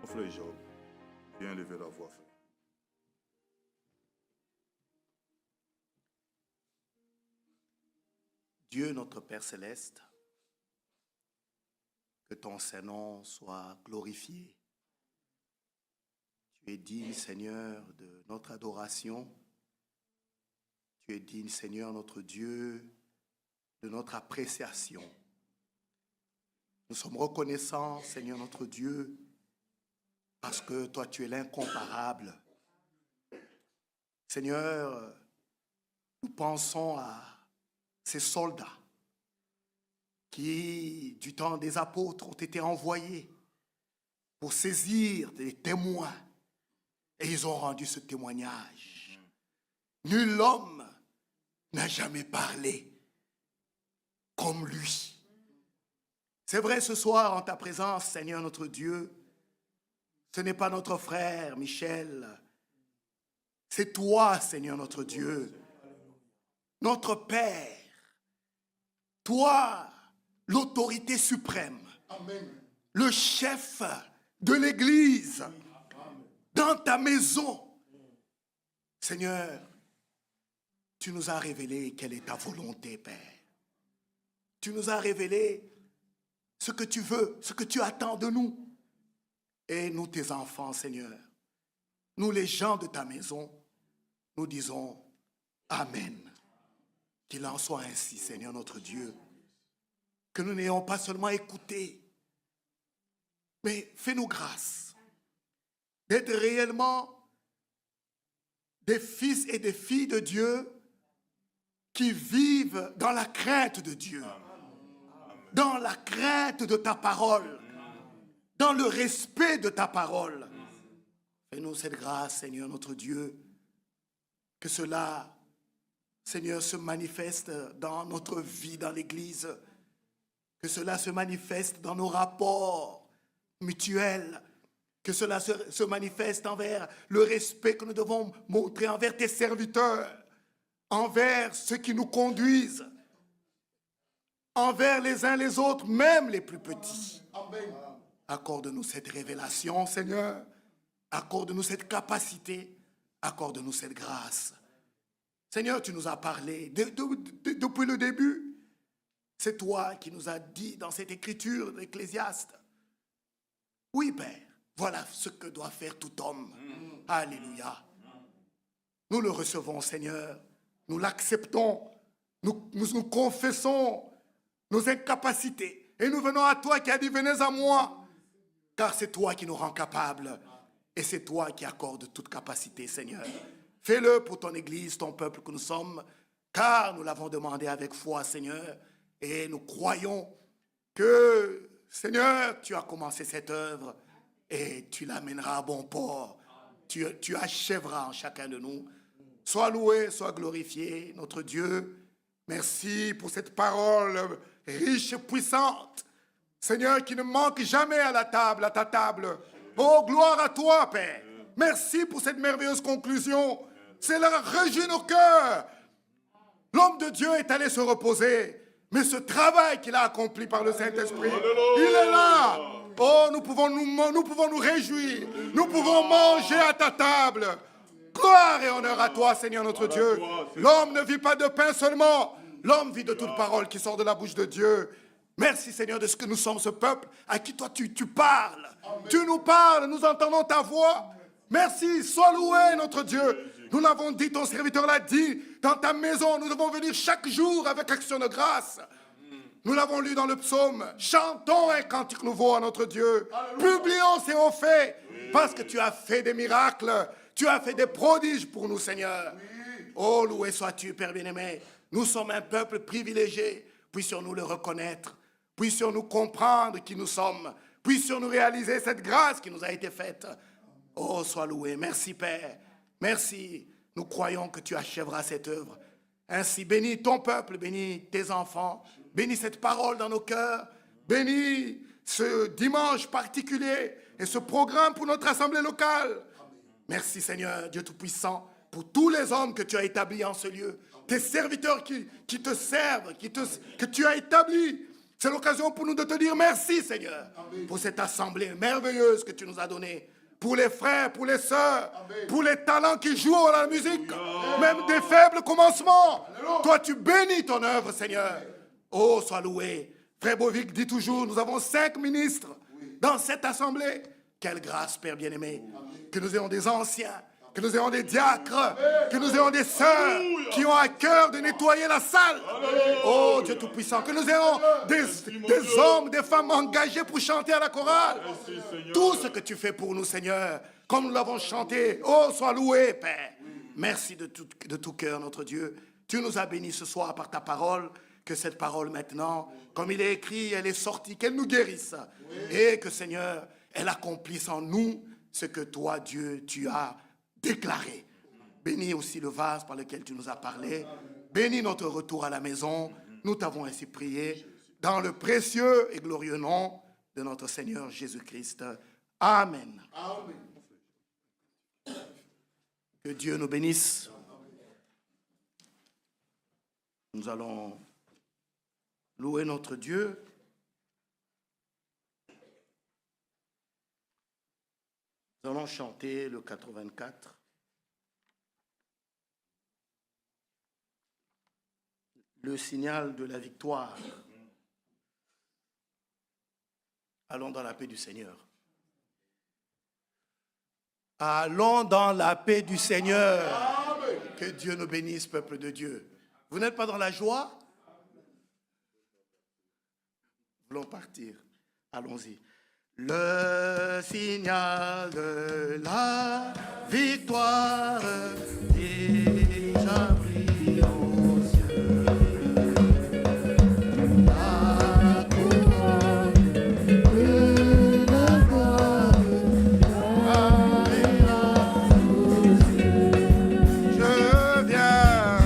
Mon frère Job, viens lever la voix, frère. Dieu notre Père céleste, que ton Saint-Nom soit glorifié. Tu es digne, Seigneur, de notre adoration. Tu es digne, Seigneur, notre Dieu, de notre appréciation. Nous sommes reconnaissants, Seigneur, notre Dieu, parce que toi, tu es l'incomparable. Seigneur, nous pensons à ces soldats qui, du temps des apôtres, ont été envoyés pour saisir des témoins. Et ils ont rendu ce témoignage. Nul homme n'a jamais parlé comme lui. C'est vrai, ce soir, en ta présence, Seigneur notre Dieu, ce n'est pas notre frère Michel, c'est toi, Seigneur notre Dieu, notre Père, toi, l'autorité suprême, le chef de l'Église, dans ta maison. Seigneur, tu nous as révélé quelle est ta volonté, Père. Tu nous as révélé ce que tu veux, ce que tu attends de nous. Et nous, tes enfants, Seigneur, nous, les gens de ta maison, nous disons Amen. Qu'il en soit ainsi, Seigneur notre Dieu. Que nous n'ayons pas seulement écouté, mais fais-nous grâce d'être réellement des fils et des filles de Dieu qui vivent dans la crainte de Dieu, dans la crainte de ta parole, dans le respect de ta parole. Fais-nous cette grâce, Seigneur notre Dieu, que cela, Seigneur, se manifeste dans notre vie dans l'Église, que cela se manifeste dans nos rapports mutuels, que cela se manifeste envers le respect que nous devons montrer envers tes serviteurs, envers ceux qui nous conduisent, envers les uns les autres, même les plus petits. Accorde-nous cette révélation, Seigneur. Accorde-nous cette capacité. Accorde-nous cette grâce. Seigneur, tu nous as parlé depuis le début. C'est toi qui nous as dit dans cette écriture d'Ecclésiaste. Oui, Père, voilà ce que doit faire tout homme. Alléluia. Nous le recevons, Seigneur. Nous l'acceptons. Nous confessons nos incapacités. Et nous venons à toi qui as dit, venez à moi. Car c'est toi qui nous rends capables. Et c'est toi qui accordes toute capacité, Seigneur. Fais-le pour ton Église, ton peuple que nous sommes. Car nous l'avons demandé avec foi, Seigneur. Et nous croyons que, Seigneur, tu as commencé cette œuvre. Et tu l'amèneras à bon port. Tu achèveras en chacun de nous. Sois loué, sois glorifié, notre Dieu. Merci pour cette parole riche et puissante. Seigneur, qui ne manque jamais à la table, à ta table. Oh, gloire à toi, Père. Merci pour cette merveilleuse conclusion. Cela réjouit nos cœurs. L'homme de Dieu est allé se reposer. Mais ce travail qu'il a accompli par le Saint-Esprit, il est là. Oh, nous pouvons nous réjouir. Nous pouvons manger à ta table. Gloire et honneur à toi, Seigneur notre Dieu. L'homme ne vit pas de pain seulement. L'homme vit de toute parole qui sort de la bouche de Dieu. Merci, Seigneur, de ce que nous sommes, ce peuple à qui toi tu parles. Tu nous parles, nous entendons ta voix. Merci, sois loué, notre Dieu. Nous l'avons dit, ton serviteur l'a dit. Dans ta maison, nous devons venir chaque jour avec action de grâce. Nous l'avons lu dans le psaume. Chantons un cantique nouveau à notre Dieu. Publions ces hauts faits. Parce que tu as fait des miracles. Tu as fait des prodiges pour nous, Seigneur. Oh, loué sois-tu, Père bien-aimé. Nous sommes un peuple privilégié. Puissions-nous le reconnaître. Puissions-nous comprendre qui nous sommes. Puissions-nous réaliser cette grâce qui nous a été faite. Oh, sois loué. Merci, Père. Merci. Nous croyons que tu achèveras cette œuvre. Ainsi, bénis ton peuple, bénis tes enfants. Bénis cette parole dans nos cœurs. Bénis ce dimanche particulier et ce programme pour notre assemblée locale. Merci, Seigneur, Dieu Tout-Puissant, pour tous les hommes que tu as établis en ce lieu. Tes serviteurs qui te servent, que tu as établis. C'est l'occasion pour nous de te dire merci, Seigneur, pour cette assemblée merveilleuse que tu nous as donnée. Pour les frères, pour les sœurs, pour les talents qui jouent à la musique, même des faibles commencements. Toi, tu bénis ton œuvre, Seigneur. Oh, sois loué. Frère Bovic dit toujours, nous avons 5 ministres dans cette assemblée. Quelle grâce, Père bien-aimé. Que nous ayons des anciens, que nous ayons des diacres, que nous ayons des sœurs qui ont à cœur de nettoyer la salle. Oh, Dieu Tout-Puissant, que nous ayons des hommes, des femmes engagés pour chanter à la chorale. Tout ce que tu fais pour nous, Seigneur, comme nous l'avons chanté, oh, sois loué, Père. Merci de tout cœur, notre Dieu. Tu nous as bénis ce soir par ta parole. Que cette parole maintenant, comme il est écrit, elle est sortie, qu'elle nous guérisse. Et que, Seigneur, elle accomplisse en nous ce que toi, Dieu, tu as déclaré. Bénis aussi le vase par lequel tu nous as parlé. Bénis notre retour à la maison. Nous t'avons ainsi prié dans le précieux et glorieux nom de notre Seigneur Jésus-Christ. Amen. Que Dieu nous bénisse. Nous allons louer notre Dieu. Nous allons chanter le 84. Le signal de la victoire. Allons dans la paix du Seigneur. Allons dans la paix du Seigneur. Amen. Que Dieu nous bénisse, peuple de Dieu. Vous n'êtes pas dans la joie? Nous voulons partir. Allons-y. Le signal de la victoire déjà brille aux cieux. La couronne de la gloire arrivera aux cieux. Je viens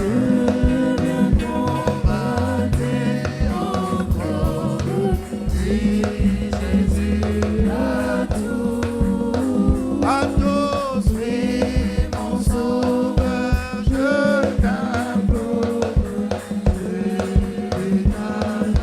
combattre encore. Oui, Jésus a tout. À tous, oui, mon sauveur, je t'implore. Amen.